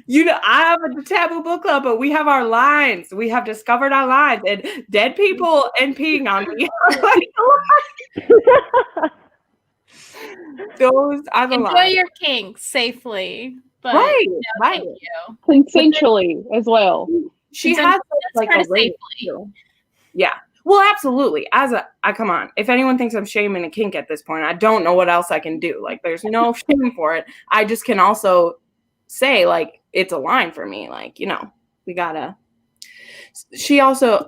you know, I have a taboo book club, but we have our lines. We have discovered our lines, and dead people and peeing on me. Those are the lines. Enjoy your kinks safely, but right. Thank you. Consensually as well. She has like a safely. Yeah. Well, absolutely. Come on. If anyone thinks I'm shaming a kink at this point, I don't know what else I can do. Like, there's no shame for it. I just can also say, like, it's a line for me. Like, you know, we gotta. She also,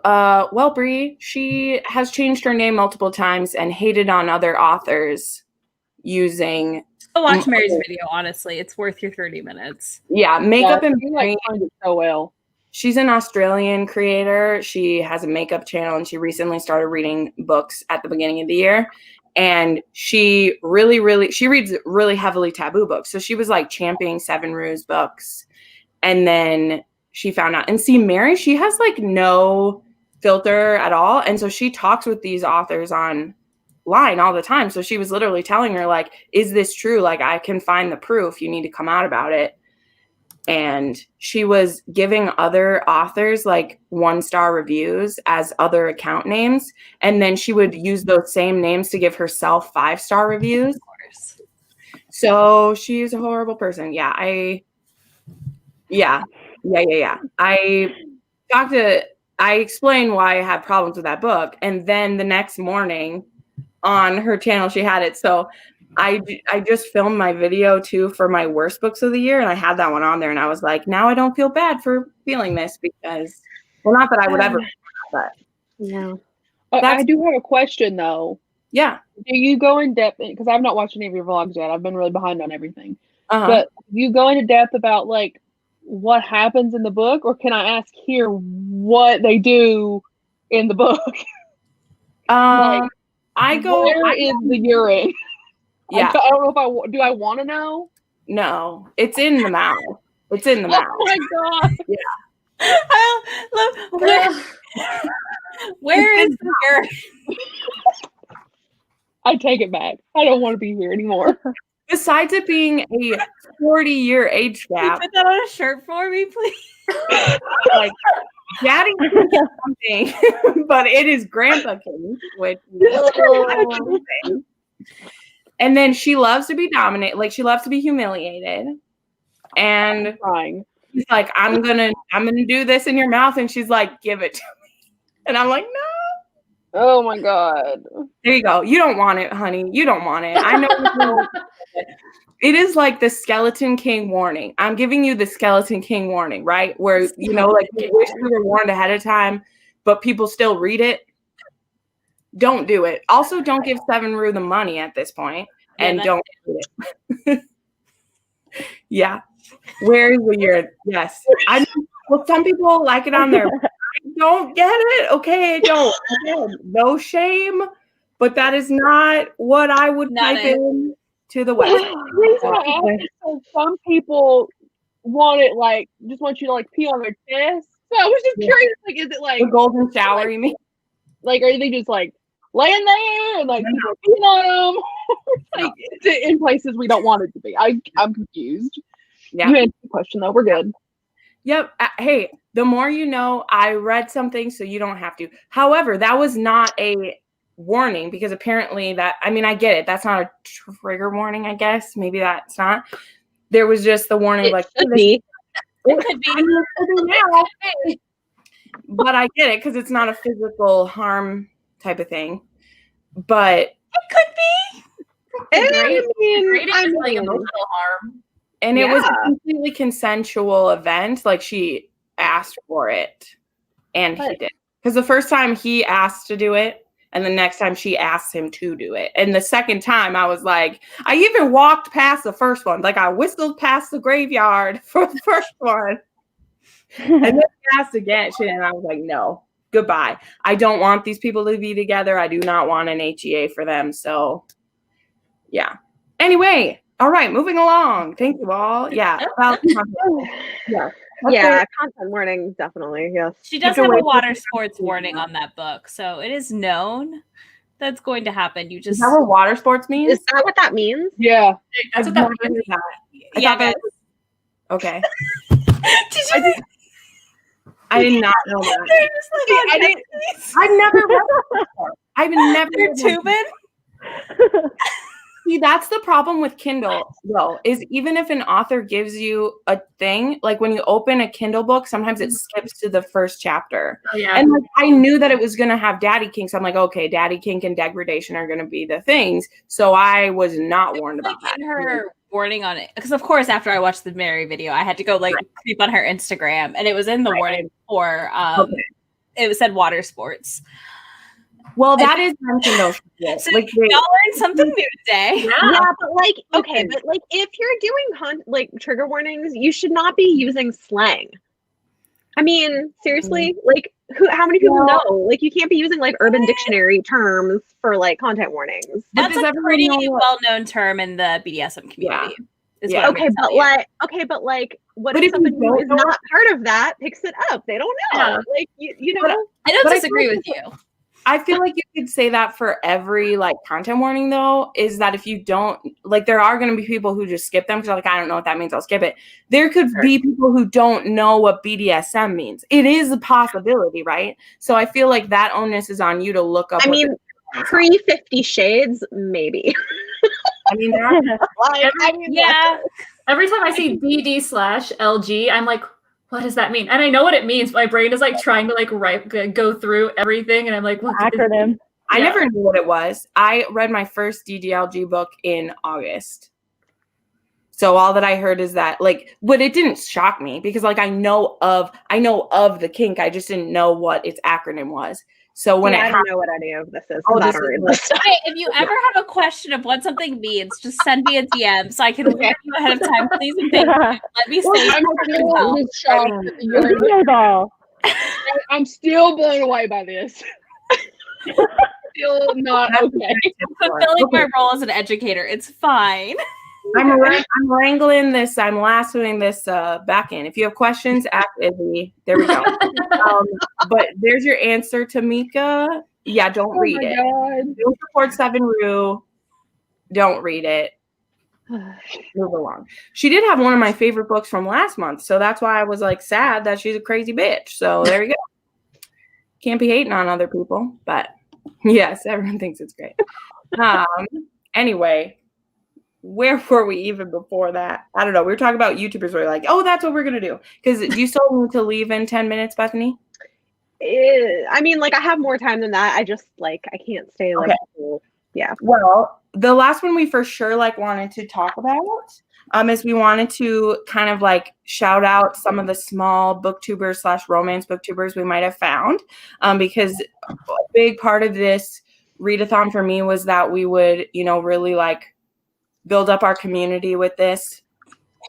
Brie, she has changed her name multiple times and hated on other authors using. Watch Mary's video, honestly. It's worth your 30 minutes. Yeah, Makeup and Mary. Find it so well. She's an Australian creator. She has a makeup channel and she recently started reading books at the beginning of the year. And she she reads really heavily taboo books. So she was like championing Seven Rue's books. And then she found out, and see, Mary, she has like no filter at all. And so she talks with these authors online all the time. So she was literally telling her, like, is this true? Like, I can find the proof. You need to come out about it. And she was giving other authors like 1-star reviews as other account names. And then she would use those same names to give herself 5-star reviews. So she's a horrible person. Yeah. I talked to I explained why I had problems with that book. And then the next morning on her channel, she had it. So I just filmed my video too for my worst books of the year. And I had that one on there. And I was like, now I don't feel bad for feeling this because, well, not that I would ever, but No. I do have a question though. yeah. Do you go in depth, because I've not watched any of your vlogs yet. I've been really behind on everything. Uh-huh. But you go into depth about like what happens in the book, or can I ask here what they do in the book? I go. Where is the urine? Yeah. I don't know if I want to know. No, it's in the mouth. It's in the mouth. Oh my god! Yeah. I love where is the urine? I take it back. I don't want to be here anymore. Besides it being a 40-year age Can you gap, put that on a shirt for me, please? like Daddy can get something, but it is Grandpa King, which and then she loves to be dominated, like she loves to be humiliated. And I'm crying. he's like, I'm gonna do this in your mouth, and she's like, give it to me. And I'm like, no. Oh my god. There you go. You don't want it, honey. You don't want it. I know. It is like the Skeleton King warning. I'm giving you the Skeleton King warning, right? Where, like you wish we were warned ahead of time, but people still read it. Don't do it. Also, don't give Seven Rue the money at this point, and don't do it. Yeah. Where is the urine? Yes. Well, some people like it on their. I don't get it. Okay, I don't. Again, no shame, but that is not what I would type in to the website. So some people want it like just want you to like pee on their chest. So I was just curious, like, is it like the golden shower? You mean? Like, are they just like laying there and like people peeing on them? Like it's in places we don't want it to be. I'm confused. Yeah. You answered the question though. We're good. Yep. Hey, the more you know. I read something, so you don't have to. However, that was not a warning because apparently I get it. That's not a trigger warning, I guess. Maybe that's not. There was just the warning, It like could be. It could be now. But I get it because it's not a physical harm type of thing. But it could be. I mean, like emotional harm. And it was a completely consensual event. Like she asked for it, and he did. Because the first time he asked to do it, and the next time she asked him to do it. And the second time I was like, I even walked past the first one. Like I whistled past the graveyard for the first one. And then he asked again, and I was like, no, goodbye. I don't want these people to be together. I do not want an HEA for them. So, yeah. Anyway, all right, moving along. Thank you all. Yeah. Yeah, content warning, definitely. Yes. She does have a water sports warning on that book, so it is known that's going to happen. You just is that what water sports means? Is that what that means? Yeah, that's what that means. Yeah, guys. Okay. Did you? I did not know that. I've never read it before. I've never They're tubing. See, that's the problem with Kindle, though, is even if an author gives you a thing, like when you open a Kindle book, sometimes it skips to the first chapter. Oh, yeah. And like, I knew that it was going to have daddy kink. So I'm like, okay, daddy kink and degradation are going to be the things. So I was not warned about that. Her warning on it. Because, of course, after I watched the Mary video, I had to go creep on her Instagram. And it was in the warning for, it said water sports. Well, that is mentioned though. So y'all learned something new today. Yeah, but like, okay, but like, if you're doing trigger warnings, you should not be using slang. I mean, seriously, like, how many people know? Like, you can't be using like Urban Dictionary terms for like content warnings. That's a pretty well-known term in the BDSM community. Yeah. Okay, but what if somebody who is not part of that picks it up? They don't know. Yeah. Like, you know. I don't disagree with you. I feel like you could say that for every like content warning though, is that if you don't like, there are going to be people who just skip them because like, I don't know what that means. I'll skip it. There could be people who don't know what BDSM means. It is a possibility, right? So I feel like that onus is on you to look up. I mean, pre 50 Shades, maybe. I mean, yeah. Every time I see BD/LG, I'm like, what does that mean? And I know what it means. My brain is like trying to like go through everything, and I'm like, what acronym? I never knew what it was. I read my first DDLG book in August. So all that I heard is that, like, but it didn't shock me because, like, I know of the kink. I just didn't know what its acronym was. So when I don't know what any of this is. this Hey, if you ever have a question of what something means, just send me a DM so I can warn you ahead of time. Please and thank you. Let me say I'm still in shock that you're- Video ball. I'm still blown away by this. Still not okay. fulfilling my role as an educator. It's fine. I'm wrangling this. I'm lassoing this back in. If you have questions, ask Izzy. There we go. But there's your answer, Tamika. Yeah, don't read it. God. Don't support Seven Rue. Don't read it. Move along. She did have one of my favorite books from last month, so that's why I was like sad that she's a crazy bitch. So there you go. Can't be hating on other people, but yes, everyone thinks it's great. Anyway, where were we even before that? I don't know. We were talking about YouTubers. We're like, oh, that's what we're gonna do. Because do you still need to leave in 10 minutes, Bethany? I mean, like, I have more time than that. I just like I can't stay like yeah. Well, the last one we for sure like wanted to talk about is we wanted to kind of like shout out some of the small booktubers / romance booktubers we might have found, because a big part of this readathon for me was that we would, you know, really like build up our community with this.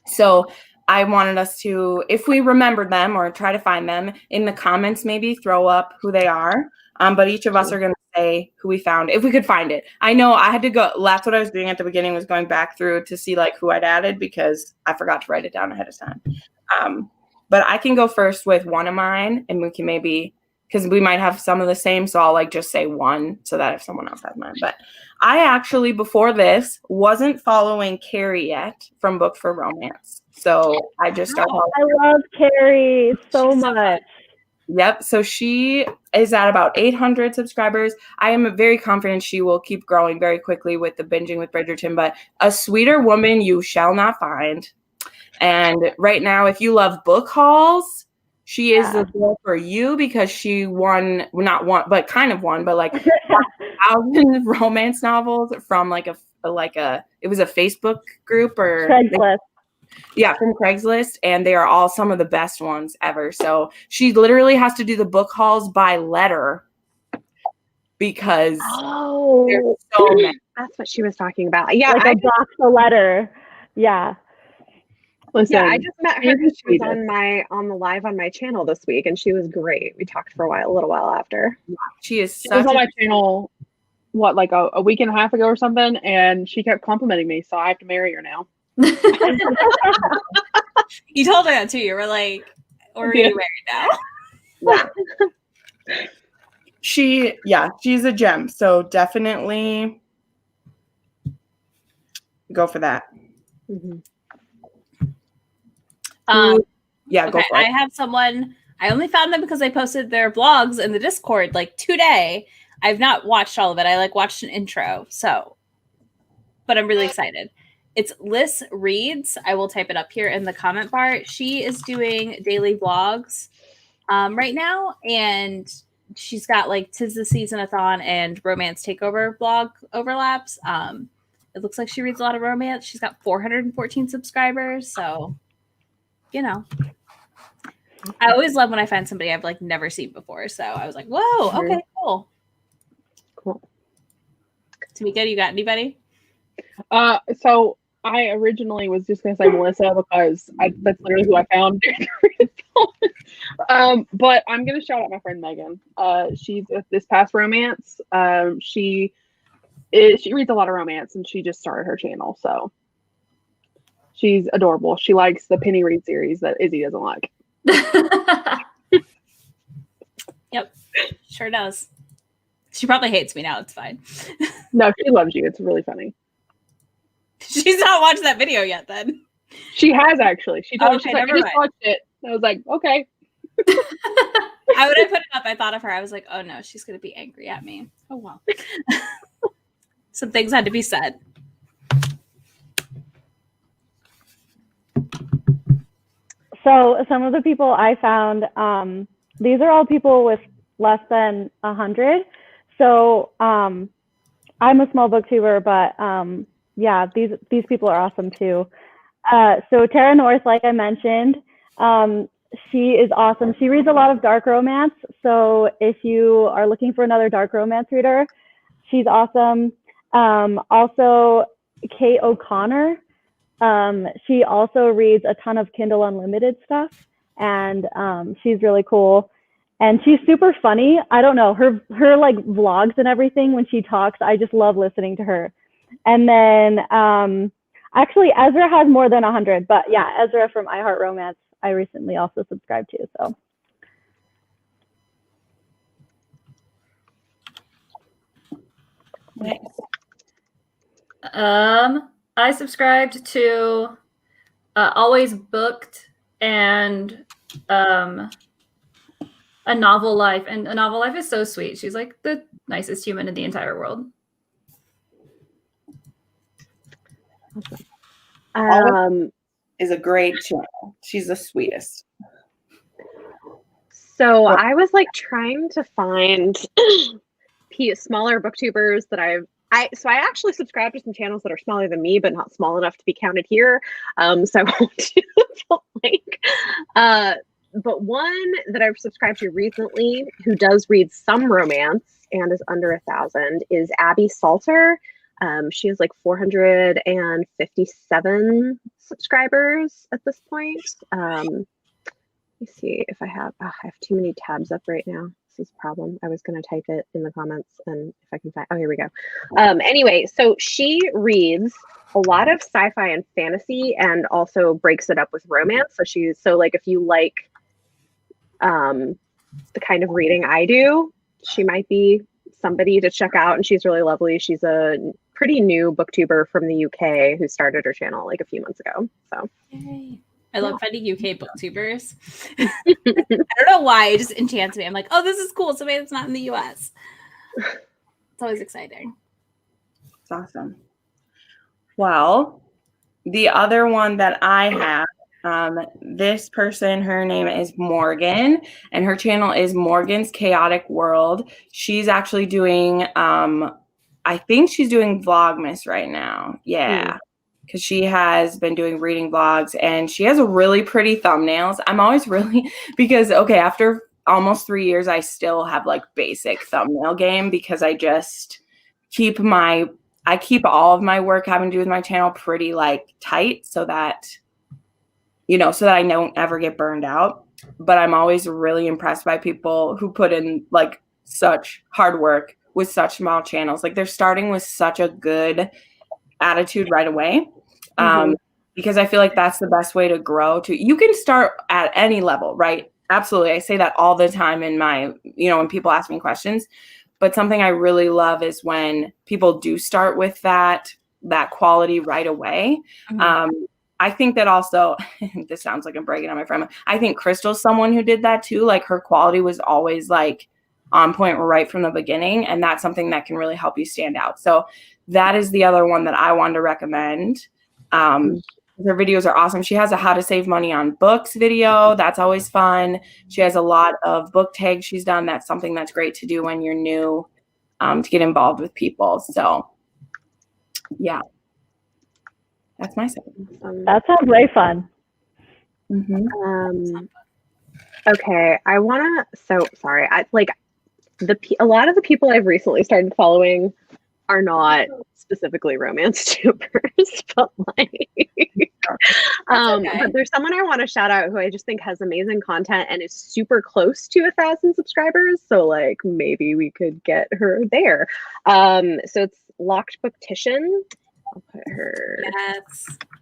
So I wanted us to, if we remember them or try to find them in the comments, maybe throw up who they are. But each of us are going to say who we found, if we could find it. I know I had to go, that's what I was doing at the beginning, was going back through to see like who I'd added because I forgot to write it down ahead of time. But I can go first with one of mine, and we can maybe, because we might have some of the same, so I'll like just say one so that if someone else has mine. But I actually, before this, wasn't following Carrie yet from Book for Romance. So I just started. I love Carrie so much. Yep. So she is at about 800 subscribers. I am very confident she will keep growing very quickly with the Binging with Bridgerton, but a sweeter woman you shall not find. And right now, if you love book hauls, she is the girl for you because she won, not one, but kind of won, but like 1,000 romance novels from like a, it was a Facebook group or Craigslist. Yeah, from Craigslist, and they are all some of the best ones ever. So she literally has to do the book hauls by letter because there's so many. That's what she was talking about. Yeah, like a box of letter. Yeah. Listen, yeah, I just met her because she was on the live on my channel this week, and she was great. We talked for a little while after. She is. She was on my channel, what, like a week and a half ago or something, and she kept complimenting me, so I have to marry her now. You told her that too. You were like, "Or are you married now?" She's a gem. So definitely go for that. Mm-hmm. Go for it. I have someone. I only found them because I posted their blogs in the Discord like today. I've not watched all of it. I like watched an intro, but I'm really excited. It's Liz Reads. I will type it up here in the comment bar. She is doing daily vlogs right now, and she's got like 'Tis the Season-a-thon and Romance Takeover blog overlaps. It looks like she reads a lot of romance. She's got 414 subscribers, so you know. I always love when I find somebody I've like never seen before. So I was like, whoa, okay, cool. Tamika, you got anybody? So I originally was just gonna say Melissa because that's literally who I found. But I'm gonna shout out my friend Megan. She's this past romance. She reads a lot of romance, and she just started her channel. So she's adorable. She likes the Penny Read series that Izzy doesn't like. Yep, sure does. She probably hates me now. It's fine. No, she loves you. It's really funny. She's not watched that video yet then. She has actually. She told me, she's like, I just mind. watched it. And I was like, okay. When I put it up, I thought of her. I was like, oh no, she's going to be angry at me. Oh well. Some things had to be said. So some of the people I found, these are all people with less than 100. So I'm a small booktuber, but yeah, these people are awesome too. So Tara North, like I mentioned, she is awesome. She reads a lot of dark romance. So if you are looking for another dark romance reader, she's awesome. Also, Kate O'Connor. She also reads a ton of Kindle Unlimited stuff, and she's really cool. And she's super funny. I don't know, her like vlogs and everything when she talks, I just love listening to her. And then actually Ezra has more than 100, but yeah, Ezra from I Heart Romance, I recently also subscribed to. So Nice. I subscribed to Always Booked and A Novel Life. And A Novel Life is so sweet. She's like the nicest human in the entire world. Is a great channel. She's the sweetest. So I was like trying to find smaller booktubers that I actually subscribe to some channels that are smaller than me, but not small enough to be counted here. So I won't do the link. But one that I've subscribed to recently, who does read some romance and is under 1,000, is Abby Salter. She has like 457 subscribers at this point. Let me see if I have too many tabs up right now. This is a problem. I was going to type it in the comments, and if I can find, oh, here we go. Anyway, so she reads a lot of sci-fi and fantasy, and also breaks it up with romance. So like if you like the kind of reading I do, she might be somebody to check out, and she's really lovely. She's a pretty new booktuber from the UK who started her channel like a few months ago. So Yay. I love finding UK booktubers. I don't know why, it just enchants me. I'm like, oh, this is cool. Somebody that's not in the US. It's always exciting. It's awesome. Well, the other one that I have, this person, her name is Morgan, and her channel is Morgan's Chaotic World. She's actually doing, I think she's doing Vlogmas right now. Yeah. Because she has been doing reading vlogs, and she has really pretty thumbnails. I'm always really, because, okay, after almost 3 years, I still have like basic thumbnail game, because I just keep all of my work having to do with my channel pretty like tight, so that, so that I don't ever get burned out. But I'm always really impressed by people who put in like such hard work with such small channels. Like they're starting with such a good attitude right away. Because I feel like that's the best way to grow. You can start at any level, right? Absolutely. I say that all the time in my, when people ask me questions. But something I really love is when people do start with that quality right away. I think that also, this sounds like I'm bragging on my friend, I think Crystal's someone who did that too. Like her quality was always like on point right from the beginning. And that's something that can really help you stand out. So that is the other one that I wanted to recommend. Her videos are awesome. She has a how to save money on books video. That's always fun. She has a lot of book tags she's done. That's something that's great to do when you're new, to get involved with people. So yeah, that's my second. that sounds very fun. Okay, I want to, so sorry. I like a lot of the people I've recently started following are not specifically romance tubers, but like, but there's someone I want to shout out who I just think has amazing content and is super close to 1,000 subscribers. So like maybe we could get her there. So it's Locked Booktician. I'll put her.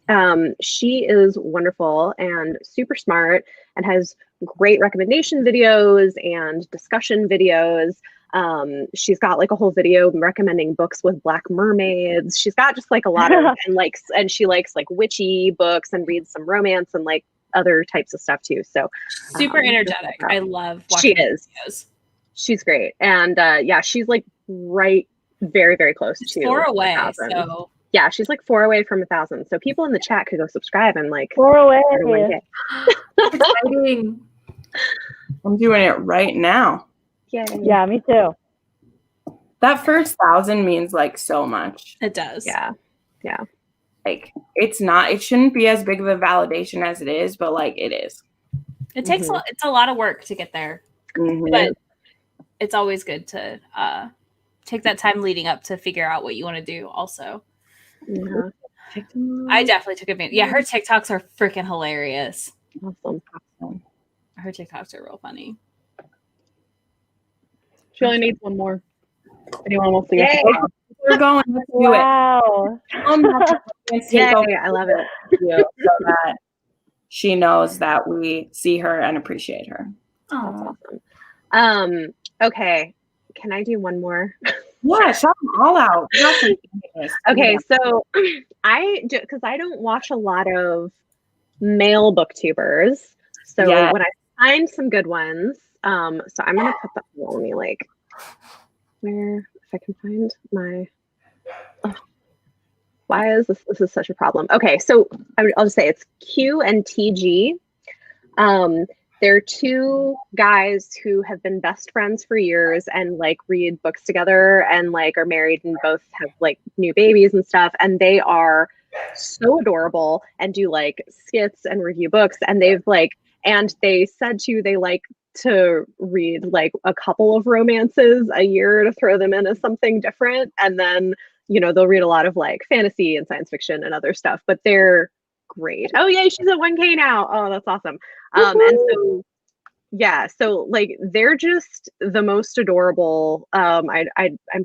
Yes. She is wonderful and super smart and has great recommendation videos and discussion videos. She's got like a whole video recommending books with black mermaids. She's got just like a lot of, and she likes like witchy books and reads some romance and like other types of stuff too. So super energetic. I love watching videos. She's great. And yeah, she's like very, very close to far away. 1,000. So Yeah, she's like 4 away from 1,000. So people in the chat could go subscribe and like 4 away. start a 1K. That's exciting. I'm doing it right now. Yay. Yeah, me too. That first 1,000 means like so much. It does. Yeah. Like it shouldn't be as big of a validation as it is, but like it is. It takes it's a lot of work to get there, but it's always good to take that time leading up to figure out what you want to do. Also, Yeah. I definitely took advantage. Yeah, her TikToks are freaking hilarious. Awesome. Her TikToks are real funny. She only needs one more. Anyone wants to go? Yay. We're going. Let's do Wow. it. Yay, I love it. So that she knows that we see her and appreciate her. Oh, Okay. Can I do one more? Yeah, shout them all out. Okay, so because I don't watch a lot of male booktubers. So Yeah. when I find some good ones, so I'm gonna put that. Let me like where if I can find my. Why is this? This is such a problem. Okay, so I'll just say it's Q and TG. They're two guys who have been best friends for years and like read books together and like are married and both have like new babies and stuff. And they are so adorable and do like skits and review books. And they said they like to read like a couple of romances a year to throw them in as something different. And then, they'll read a lot of like fantasy and science fiction and other stuff, but they're great. Oh yay, she's at 1K now. Oh, that's awesome. And so yeah, so like they're just the most adorable. I'm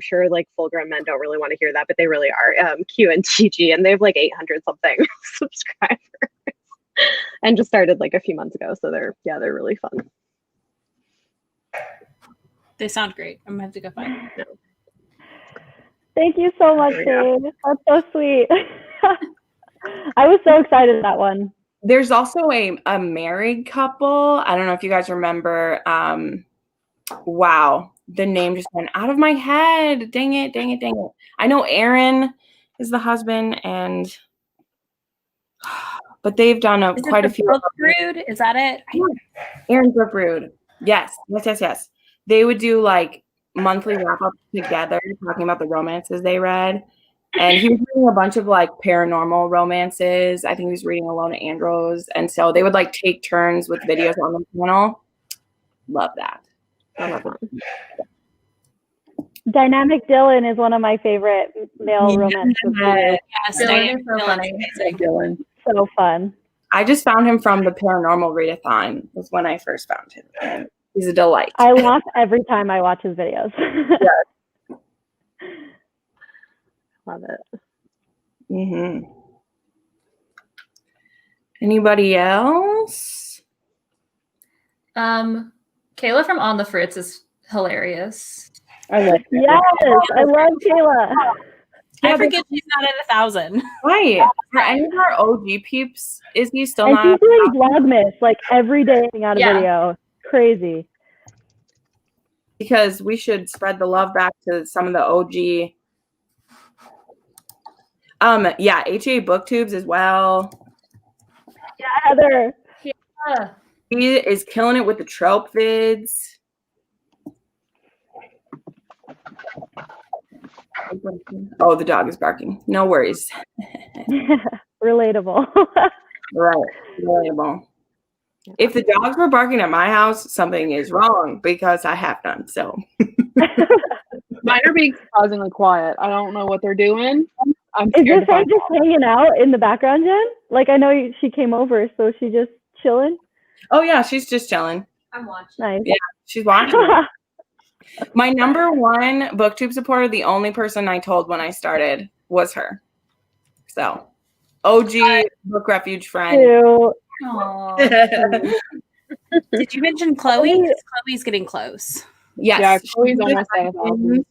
sure like full grown men don't really want to hear that, but they really are. Q and TG, and they have like 800 something subscribers, and just started like a few months ago. So they're really fun. They sound great. I'm gonna have to go find them. Thank you so much, Dave. That's so sweet. I was so excited at that one. There's also a married couple. I don't know if you guys remember. Wow, the name just went out of my head. Dang it. I know Aaron is the husband, but they've done quite a few. Brood, is that it? Aaron Brood. Yes. They would do like monthly wrap up together, talking about the romances they read. And he was reading a bunch of like paranormal romances. I think he was reading Alona Andros. And so they would like take turns with videos on the channel. Love that. Dynamic Dylan is one of my favorite male romances. Yes, Dylan is so funny. Dylan. So fun. I just found him from the Paranormal Readathon was when I first found him. And he's a delight. I laugh every time I watch his videos. Yes. Love it. Mm-hmm. Anybody else? Kayla from On the Fritz is hilarious. I like that. Yes, I love Kayla. I forget she's not at 1,000. Right. For any of our OG peeps, is he still And not? she's doing Vlogmas like every day out a Yeah. video. Crazy. Because we should spread the love back to some of the OG. HA Booktubes as well. Yeah, Heather. Yeah. He is killing it with the trope vids. Oh, the dog is barking. No worries. Relatable. Right. Relatable. If the dogs were barking at my house, something is wrong because I have none. So Mine are being surprisingly quiet. I don't know what they're doing. I'm Is scared your to friend find just out. hanging out in the background, Jen? Like, I know she came over, so she just chilling? oh yeah, she's just chilling. I'm watching. Nice. Yeah. She's watching. My number one booktube supporter, the only person I told when I started was her. So OG book refuge friend. Cute. Aww. Did you mention Chloe? 'Cause Chloe's getting close. Yes. Yeah, Chloe's she's almost at 1,000.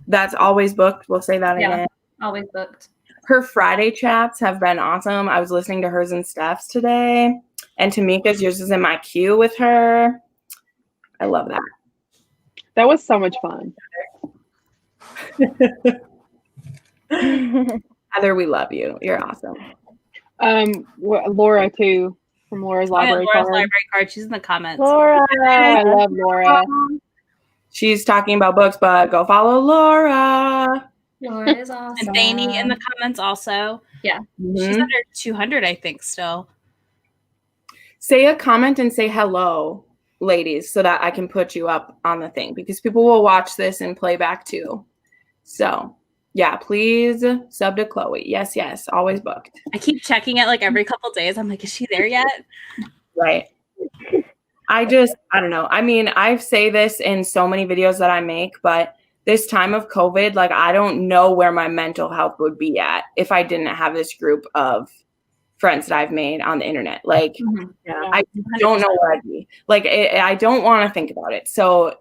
That's always booked. We'll say that Yeah. again. Always booked. Her Friday chats have been awesome. I was listening to hers and Steph's today. And Tamika's, yours is in my queue with her. I love that. That was so much fun. Heather, we love you. You're awesome. Laura too, from Laura's library Laura's card. library card. She's in the comments. Laura. I love Laura. She's talking about books, but go follow Laura. Laura is awesome. And Bethany in the comments also. Yeah. She's under 200, I think, still. Say a comment and say hello, ladies, so that I can put you up on the thing, because people will watch this and play back too. So yeah, please sub to Chloe. Yes, always booked. I keep checking it like every couple days. I'm like, is she there yet? Right. I don't know. I mean, I say this in so many videos that I make, but this time of COVID, like, I don't know where my mental health would be at if I didn't have this group of friends that I've made on the internet. Like, I don't know where I'd be. Like, I don't want to think about it. So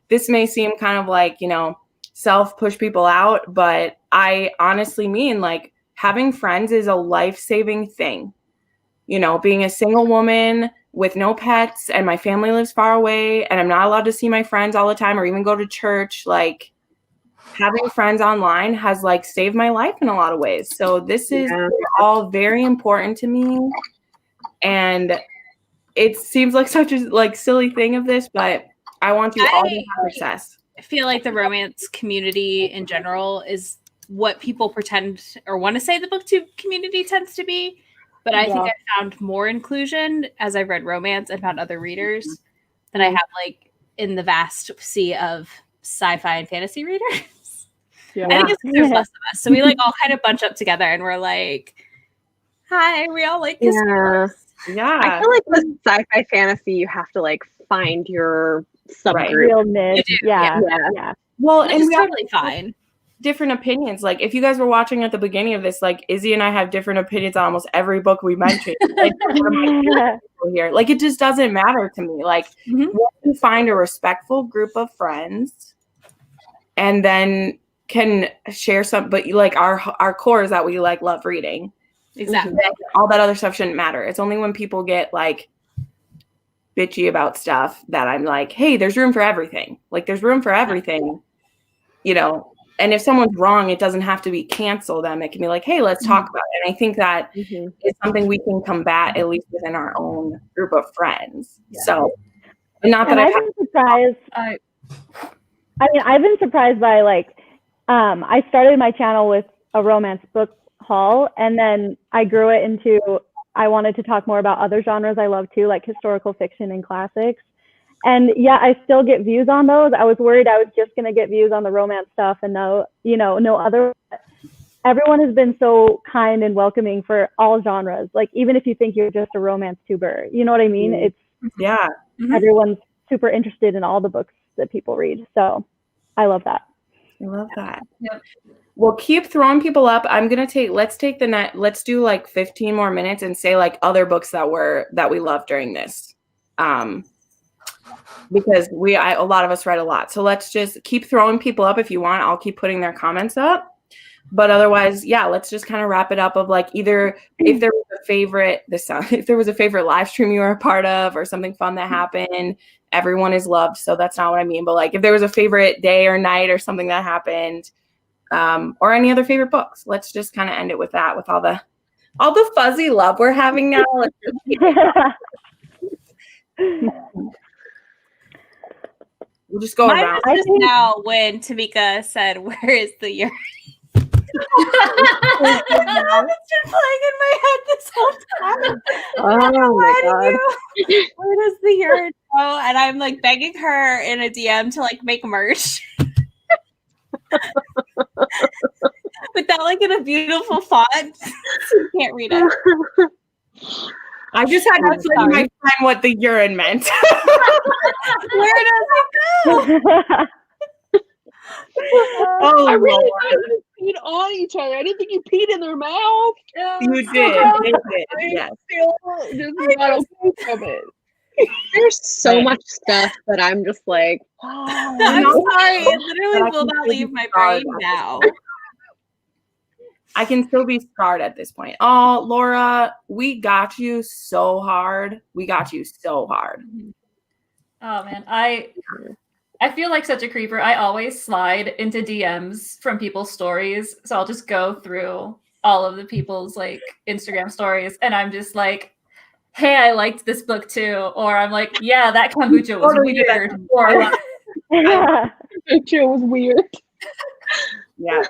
this may seem kind of like, self-push people out, but I honestly mean, like, having friends is a life-saving thing. Being a single woman with no pets, and my family lives far away, and I'm not allowed to see my friends all the time or even go to church, like, having friends online has, like, saved my life in a lot of ways. So this is all very important to me, and it seems like such a, like, silly thing of this, but I want you all to have success. I feel like the romance community in general is what people pretend or want to say the booktube community tends to be. But I think I found more inclusion as I've read romance and found other readers than I have, like, in the vast sea of sci-fi and fantasy readers. I think it's because there's less of us. So we, like, all kind of bunch up together and we're like, hi, we all like this. Yeah. I feel like with sci-fi fantasy, you have to, like, find your subgroup. Real niche. Yeah. Well, Which and is we totally fine. different opinions. Like, if you guys were watching at the beginning of this, like, Izzy and I have different opinions on almost every book we mentioned. Like, here, like, it just doesn't matter to me. Like, once you find a respectful group of friends, and then can share some, but like our core is that we, like, love reading. Exactly. All that other stuff shouldn't matter. It's only when people get, like, bitchy about stuff that I'm like, hey, there's room for everything. Like, there's room for everything, and if someone's wrong, it doesn't have to be cancel them. It can be like, hey, let's talk about it. And I think that is something we can combat, at least within our own group of friends. So, not that I've been surprised. I've been surprised by, like, I started my channel with a romance book haul, and then I grew it into, I wanted to talk more about other genres I love too, like historical fiction and classics. And I still get views on those. I was worried I was just going to get views on the romance stuff and no other. Everyone has been so kind and welcoming for all genres. Like, even if you think you're just a romance tuber, you know what I mean? It's everyone's super interested in all the books that people read. So I love that. I love that. Yep. Well, keep throwing people up. Let's do like 15 more minutes and say, like, other books that we love during this. Because a lot of us read a lot. So let's just keep throwing people up if you want. I'll keep putting their comments up. But otherwise, let's just kind of wrap it up of, like, either if there was a favorite, if there was a favorite live stream you were a part of or something fun that happened, everyone is loved. So that's not what I mean. But, like, if there was a favorite day or night or something that happened, or any other favorite books, let's just kind of end it with that, with all the fuzzy love we're having now. Let's just keep it We'll just go Mine around. was just now when Tamika said, "Where is the urine?" It's been playing in my head this whole time. Oh my God. Where does the urine go? And I'm, like, begging her in a DM to, like, make merch. With that, like, in a beautiful font. You can't read it. I just had to tell my friend what the urine meant. Where does it go? Oh, I really thought you peed on each other. I didn't think you peed in their mouth. You did. They did. Yes. Still just not okay from it. There's so much stuff that I'm just like, I'm sorry. It literally will not leave my brain now. I can still be scarred at this point. Oh, Laura, we got you so hard. We got you so hard. Oh man, I feel like such a creeper. I always slide into DMs from people's stories, so I'll just go through all of the people's like Instagram stories, and I'm just like, hey, I liked this book too, or I'm like, yeah, that kombucha was weird, or kombucha was weird. Yeah.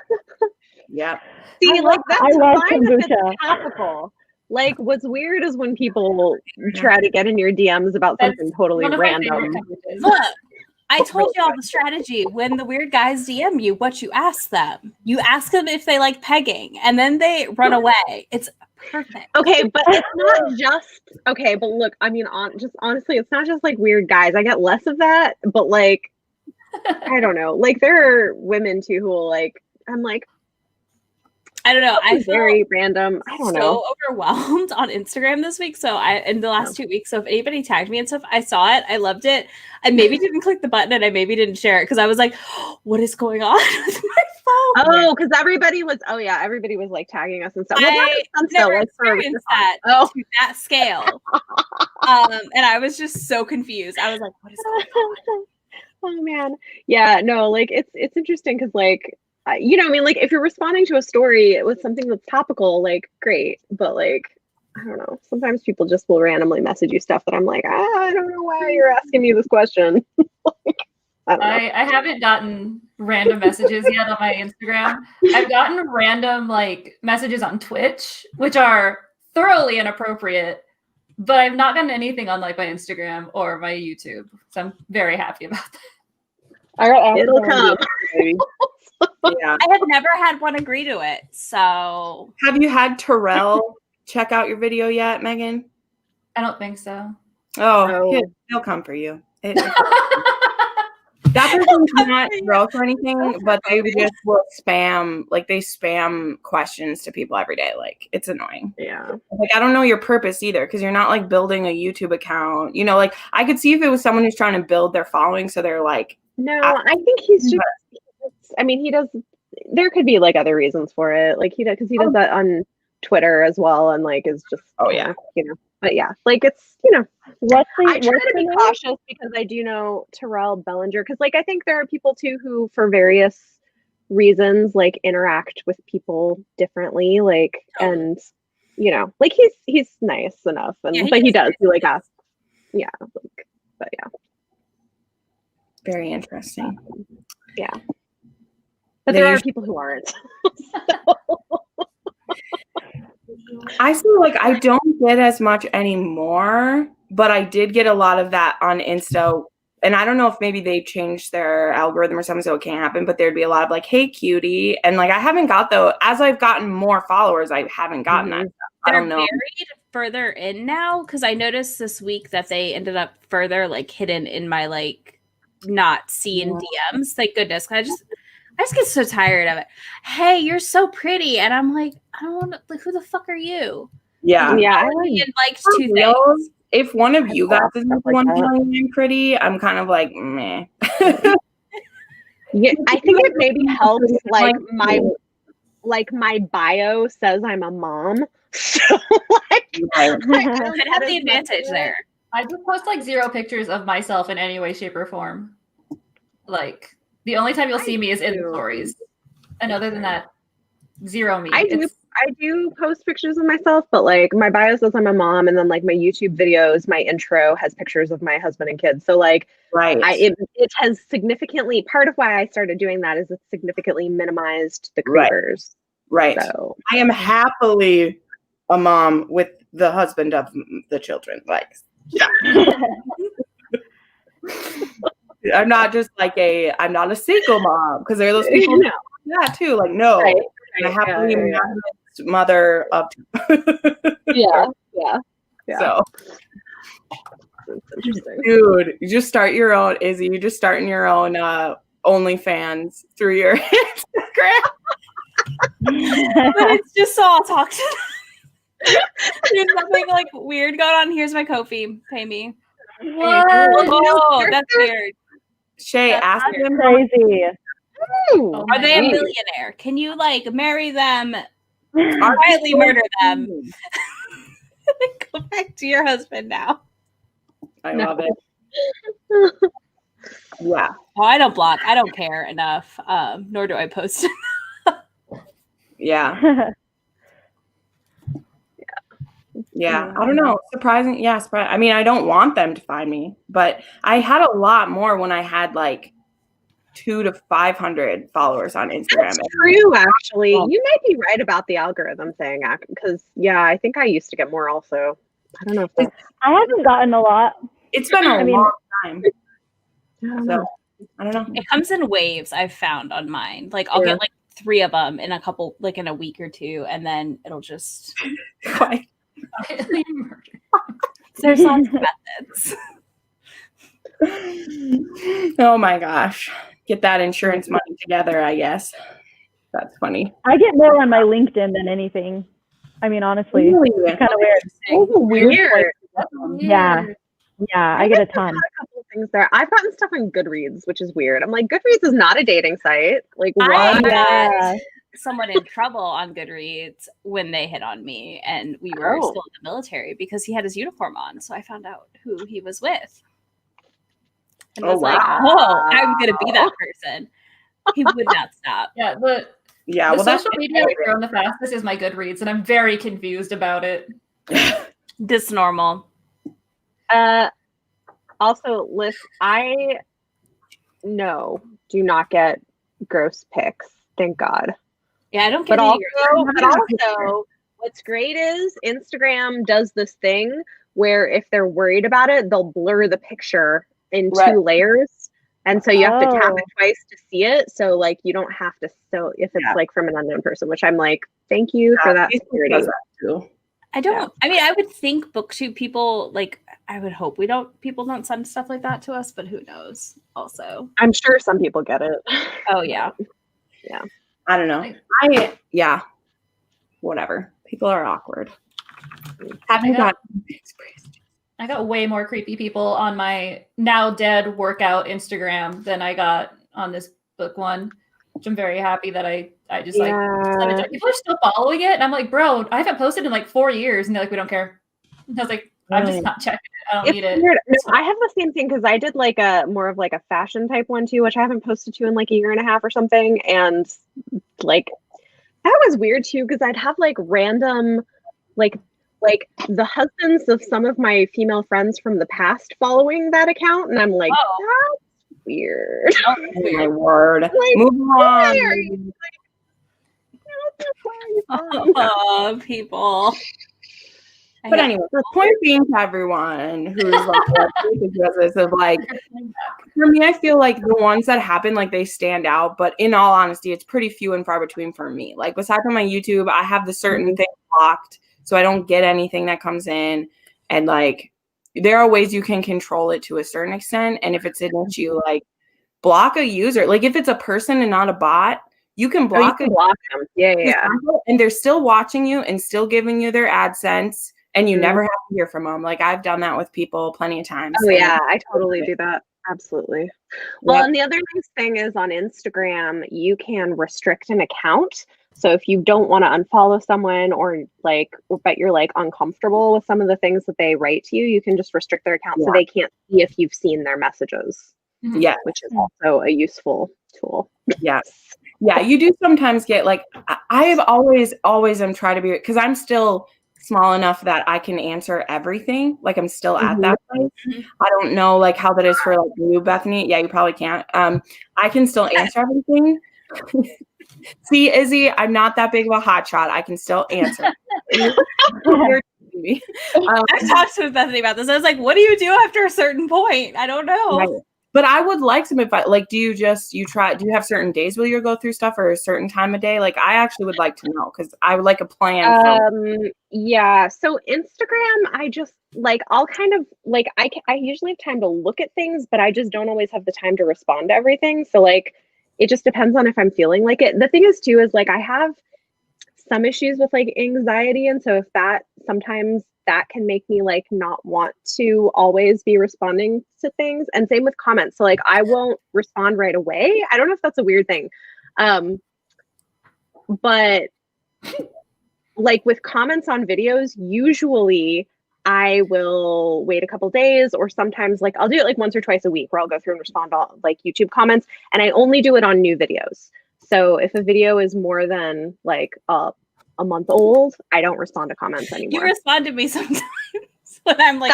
Yeah. See, like that's I love fine if kombucha. it's topical. Like, what's weird is when people try to get in your DMs about something totally one of my favorite random. kombuchas. Look, I told y'all the strategy. When the weird guys DM you, what you ask them. You ask them if they like pegging, and then they run away. It's perfect. Okay, but it's not just okay. But look, I mean, just honestly, it's not just like weird guys. I get less of that, but like, I don't know. Like, there are women too who will like. I'm like, I don't know. I feel very random. I don't know. so overwhelmed on Instagram this week. So in the last 2 weeks, so if anybody tagged me and stuff, I saw it. I loved it. I maybe didn't click the button and I maybe didn't share it because I was like, what is going on with my phone? Oh, because everybody was. Oh yeah, everybody was like tagging us and stuff. Well, I never experienced that to that scale. And I was just so confused. I was like, what is going on? Oh man, yeah, no, like it's interesting because like you know, I mean, like if you're responding to a story with something that's topical, like great, but like I don't know, sometimes people just will randomly message you stuff that I'm like, I don't know why you're asking me this question. Like, I don't know. I haven't gotten random messages yet on my Instagram. I've gotten random like messages on Twitch, which are thoroughly inappropriate, but I've not gotten anything on like my Instagram or my YouTube. So I'm very happy about that. I got It'll come. Yeah. I have never had one agree to it. So Have you had Terrell check out your video yet, Megan? I don't think so. Oh, No. he'll come for you. That person's not gross or anything, but they just will spam, like they spam questions to people every day. Like it's annoying. Yeah. Like I don't know your purpose either because you're not like building a YouTube account. You know, like I could see if it was someone who's trying to build their following, so they're like, No, I think he's just. I mean, he does. There could be like other reasons for it. Like he does because he does that on Twitter as well, and like is just. Oh yeah. You know, but yeah, like it's you know. What's I try to the be name? cautious because I do know Terrell Bellinger because like I think there are people too who for various reasons like interact with people differently like and you know like he's nice enough and Yeah, but he does he like asks yeah like but yeah Very interesting. yeah but there are people who aren't. I feel like I don't get as much anymore, but I did get a lot of that on Insta. And I don't know if maybe they changed their algorithm or something so it can't happen, but there'd be a lot of like, hey, cutie. And like, I haven't got though, as I've gotten more followers, I haven't gotten that stuff. I they're don't know. buried further in now because I noticed this week that they ended up further like hidden in my like not seen DMs. Thank goodness. I just get so tired of it. Hey, you're so pretty. And I'm like, I don't want to, like, who the fuck are you? Yeah. Yeah, I liked two things. If one of you guys is the one that. telling me I'm pretty, I'm kind of like, meh. Yeah, I think it maybe helps like my bio says I'm a mom. So like Could have the advantage there. I just post like 0 pictures of myself in any way, shape, or form. Like the only time you'll see me is in stories. And other than that, 0 me. I do post pictures of myself, but like my bio says I'm a mom, and then like my YouTube videos, my intro has pictures of my husband and kids. So like, Right. It has significantly. Part of why I started doing that is it significantly minimized the creepers. Right. So I am happily a mom with the husband of the children. Like, I'm not just like I'm not a single mom because there are those people now. Yeah, too. Like, no, Right. I'm a happily mother of yeah. So, That's interesting. dude, you just start your own, Izzy. You just starting your own OnlyFans through your Instagram. But it's just so I'll talk to them. There's nothing like weird going on. Here's my Ko-fi. Pay me. What? Oh, that's weird. Shay, That's ask That's them. crazy. Ooh. Are they a millionaire? Can you like marry them, quietly murder them, go back to your husband now? I love it. Yeah. Oh, I don't block. I don't care enough. Nor do I post. Yeah. Yeah, I don't know. Surprising. Yeah, I mean, I don't want them to find me, but I had a lot more when I had like 200 to 500 followers on Instagram. That's true, actually. You might be right about the algorithm thing, because I think I used to get more also. I don't know if that's... I haven't gotten a lot. It's been a long time. So I don't know. It comes in waves, I've found on mine. Like I'll get like 3 of them in a couple, like in a week or 2, and then it'll just there's lots of methods. Oh my gosh. Get that insurance money together, I guess. That's funny. I get more on my LinkedIn than anything. I mean, honestly, it's kind of weird. Oh, weird. Yeah. Yeah, I get a ton. A couple of things there. I've gotten stuff on Goodreads, which is weird. I'm like, Goodreads is not a dating site. Like, I why? got someone in trouble on Goodreads when they hit on me, and we were still in the military because he had his uniform on. So I found out who he was with. And I was like, oh, I'm going to be that person. He would not stop. Yeah, the well, social media I've grown the fastest is my Goodreads, and I'm very confused about it. This normal. Also, Liz, I do not get gross pics. Thank God. Yeah, I don't get but also, what's great is Instagram does this thing where if they're worried about it, they'll blur the picture in 2 layers. And so you have to tap it twice to see it. So like you don't have to if it's like from an unknown person, which I'm like, thank you for that security. I don't I mean, I would think booktube people, like, I would hope people don't send stuff like that to us, but who knows also. I'm sure some people get it. Oh yeah. Yeah. I don't know. Whatever. People are awkward. I got way more creepy people on my now dead workout Instagram than I got on this book one, which I'm very happy that I just like people are still following it, and I'm like, bro, I haven't posted in like 4 years, and they're like, we don't care. And I was like, I'm just not checking it. I don't need it. No, I have the same thing because I did like a more of like a fashion type one too, which I haven't posted to in like a year and a half or something, and like that was weird too because I'd have like random like the husbands of some of my female friends from the past following that account, and I'm like, that's weird. Oh my word. Like, move on. Oh, people. But anyway, the point being to everyone who's like, for me, I feel like the ones that happen, like they stand out. But in all honesty, it's pretty few and far between for me. Like besides from my YouTube, I have the certain thing blocked, so I don't get anything that comes in. And like, there are ways you can control it to a certain extent. And if it's an issue, like block a user. Like if it's a person and not a bot, you can block them. Yeah. And they're still watching you and still giving you their AdSense. And you never have to hear from them. Like I've done that with people plenty of times. Oh yeah, I totally do that. Absolutely. Well, and the other nice thing is on Instagram, you can restrict an account. So if you don't want to unfollow someone but you're like uncomfortable with some of the things that they write to you, you can just restrict their account so they can't see if you've seen their messages. Yeah. Which is also a useful tool. Yes. Yeah, you do sometimes get like, I have always am trying to be, because I'm still small enough that I can answer everything. Like I'm still at that place. I don't know like how that is for like you, Bethany. Yeah, you probably can't. I can still answer everything. See, Izzy, I'm not that big of a hotshot. I can still answer. I've talked to Bethany about this. I was like, what do you do after a certain point? I don't know. Right. But I would like some advice. Like, do you have certain days where you go through stuff or a certain time of day? Like, I actually would like to know because I would like a plan. Yeah. So Instagram, I just like, I'll kind of like, I usually have time to look at things, but I just don't always have the time to respond to everything. So like, it just depends on if I'm feeling like it. The thing is too, is like, I have some issues with like anxiety. And so if sometimes that can make me like not want to always be responding to things, and same with comments. So like I won't respond right away. I don't know if that's a weird thing. But like with comments on videos, usually I will wait a couple days, or sometimes like I'll do it like once or twice a week where I'll go through and respond to all, like YouTube comments, and I only do it on new videos. So if a video is more than like a month old, I don't respond to comments anymore. You respond to me sometimes when I'm like,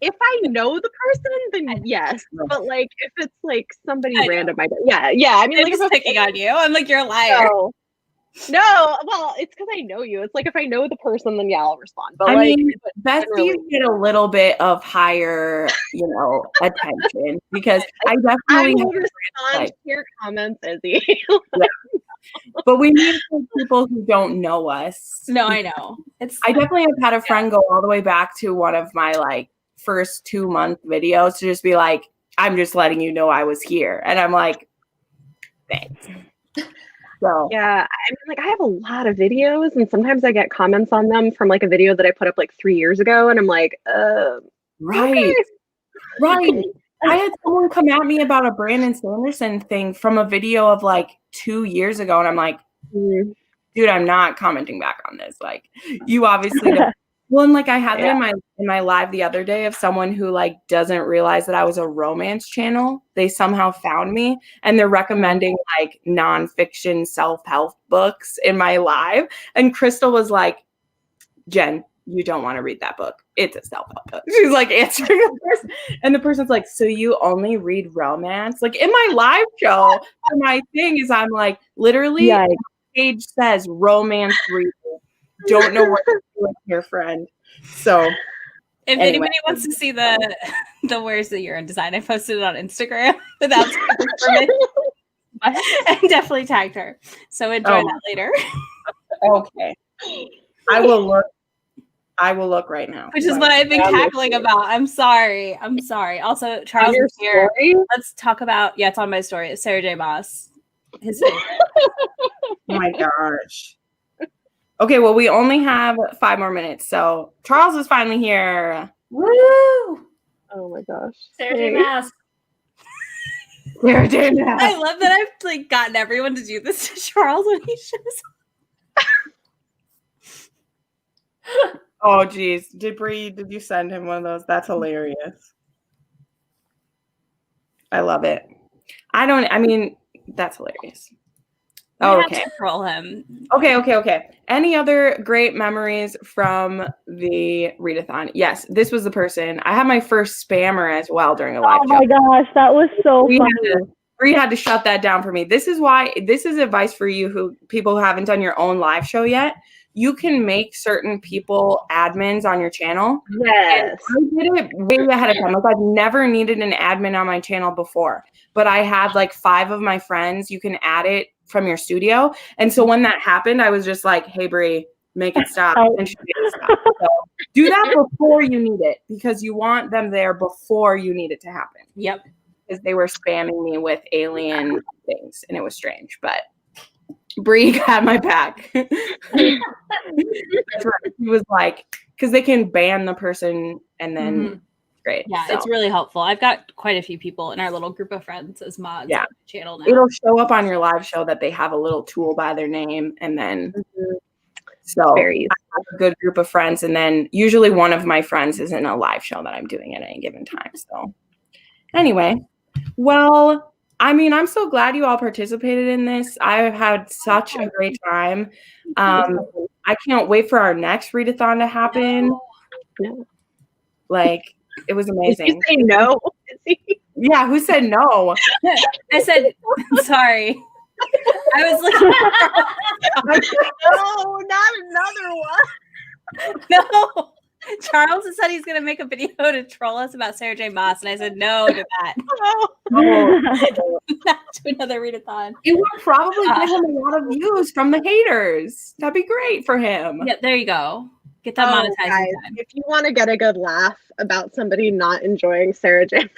if I know the person, then yes. But like, if it's like somebody random, I mean, I'm like, just picking on you. I'm like, you're a liar. No, well, it's because I know you. It's like if I know the person, then I'll respond. But I like, mean, besties get a little bit of higher, attention because I definitely will respond to your comments, Izzy. But we need people who don't know us. No, I know. I definitely have had a friend go all the way back to one of my like first 2-month videos to just be like, I'm just letting you know I was here. And I'm like, thanks. So yeah, I mean, like I have a lot of videos and sometimes I get comments on them from like a video that I put up like 3 years ago. And I'm like, right. I had someone come at me about a Brandon Sanderson thing from a video of like 2 years ago. And I'm like, dude, I'm not commenting back on this. Like, you obviously don't. Well, and like I had that in my live the other day of someone who like doesn't realize that I was a romance channel. They somehow found me and they're recommending like nonfiction self-help books in my live. And Crystal was like, Jen, you don't want to read that book. It's a self-help book. She's like answering the person. And the person's like, so you only read romance? Like in my live show, my thing is I'm like, literally, page says romance reader. Don't know what to do with your friend. So if anybody wants to see the Where's the Urine design, I posted it on Instagram without permission. And definitely tagged her. So enjoy that later. Okay. I will look right now. Which is what I've been cackling about. I'm sorry. Also, Charles is here. Let's talk about it's on my story. It's Sarah J. Maas. His favorite. Oh my gosh. Okay, well, we only have 5 more minutes, so Charles is finally here. Woo! Oh my gosh. Sarah J. Maas. Sarah J. Maas. I love that I've like gotten everyone to do this to Charles when he shows up. Oh, geez. Did you send him one of those? That's hilarious. I love it. That's hilarious. Oh, okay. Troll him. Okay. Any other great memories from the readathon? Yes, this was the person. I had my first spammer as well during a live show. Oh my gosh, that was so funny. Bree had to shut that down for me. This is advice for you people who haven't done your own live show yet. You can make certain people admins on your channel. Yes. And I did it way ahead of time. Like I've never needed an admin on my channel before, but I had like 5 of my friends. You can add it from your studio. And so when that happened, I was just like, hey, Bree, make it stop. And she made it stop. So do that before you need it because you want them there before you need it to happen. Yep. Because they were spamming me with alien things and it was strange, but Bree had my back. He was like, because they can ban the person and then great. Yeah, so. It's really helpful. I've got quite a few people in our little group of friends as mods on the channel now. It'll show up on your live show that they have a little tool by their name and then so I have a good group of friends and then usually one of my friends is in a live show that I'm doing at any given time. So anyway, well, I mean, I'm so glad you all participated in this. I've had such a great time. I can't wait for our next readathon to happen. No. Like, it was amazing. Did you say no? Yeah, who said no? I said, sorry. I was like, no, not another one. No. Charles has said he's going to make a video to troll us about Sarah J. Maas, and I said no to that. Not to another readathon. It would probably give him a lot of views from the haters. That'd be great for him. Yeah, there you go. Get that monetized. Guys, if you want to get a good laugh about somebody not enjoying Sarah J.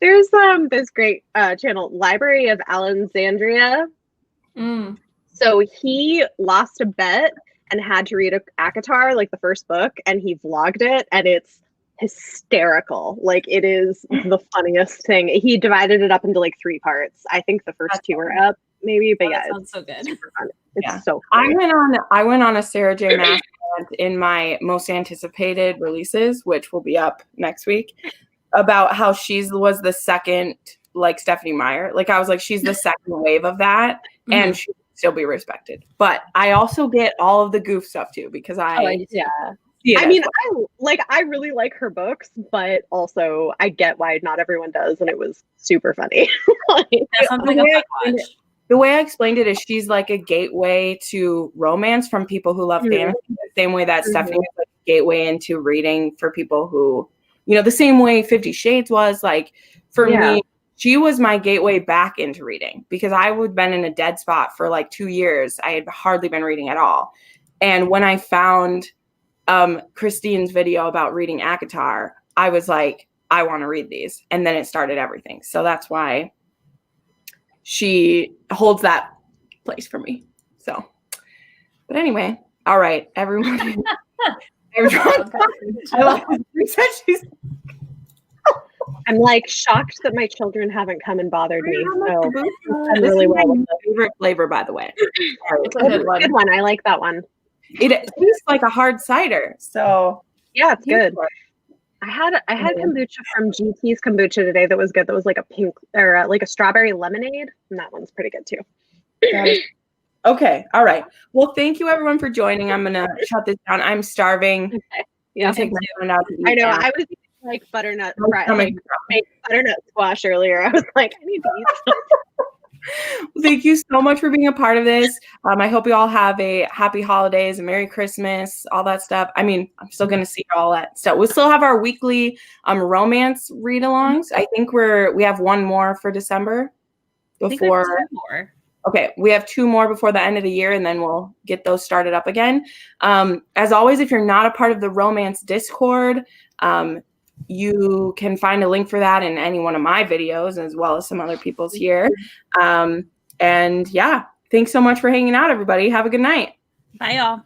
There's this great channel, Library of Alexandria. So he lost a bet and had to read ACOTAR, like the first book, and he vlogged it, and it's hysterical. Like, it is the funniest thing. He divided it up into like 3 parts. I think the first 2 are up, maybe, but that sounds so good. Super fun. It's so fun. I went on a Sarah J. Maas in my most anticipated releases, which will be up next week, about how she was the second, like Stephanie Meyer. Like, I was like, she's the second wave of that. And she still be respected. But I also get all of the goof stuff too, because yeah. see it I as mean, fun. I really like her books, but also I get why not everyone does, and it was super funny. Like, That sounds like a fun watch. The way I explained it is she's like a gateway to romance from people who love fantasy, the same way that Stephanie is like a gateway into reading for people who, you know, the same way 50 Shades was. Like, for me, she was my gateway back into reading, because I would been in a dead spot for like 2 years. I had hardly been reading at all. And when I found Christine's video about reading ACOTAR, I was like, I want to read these. And then it started everything. So that's why she holds that place for me. So, but anyway, all right, everyone. I love she's I'm like shocked that my children haven't come and bothered me. So I'm this really is my well. favorite flavor, by the way. It's a good one. Good one. I like that one. It tastes like a hard cider. So Yeah, it's good. I had kombucha from GT's kombucha today that was good. That was like a pink or like a strawberry lemonade, and that one's pretty good too. Okay. All right. Well, thank you everyone for joining. I'm gonna shut this down. I'm starving. Okay. Yeah. Take my phone out to eat I know. now. I was eating like butternut butternut squash earlier. I was like, I need to eat some. Thank you so much for being a part of this. I hope you all have a happy holidays, a Merry Christmas, all that stuff. I mean, I'm still going to see all that stuff. We'll still have our weekly romance read-alongs. I think we have one more for December before. Okay, we have 2 more before the end of the year, and then we'll get those started up again. As always, if you're not a part of the romance Discord, you can find a link for that in any one of my videos, as well as some other people's here. And yeah, thanks so much for hanging out, everybody. Have a good night. Bye, y'all.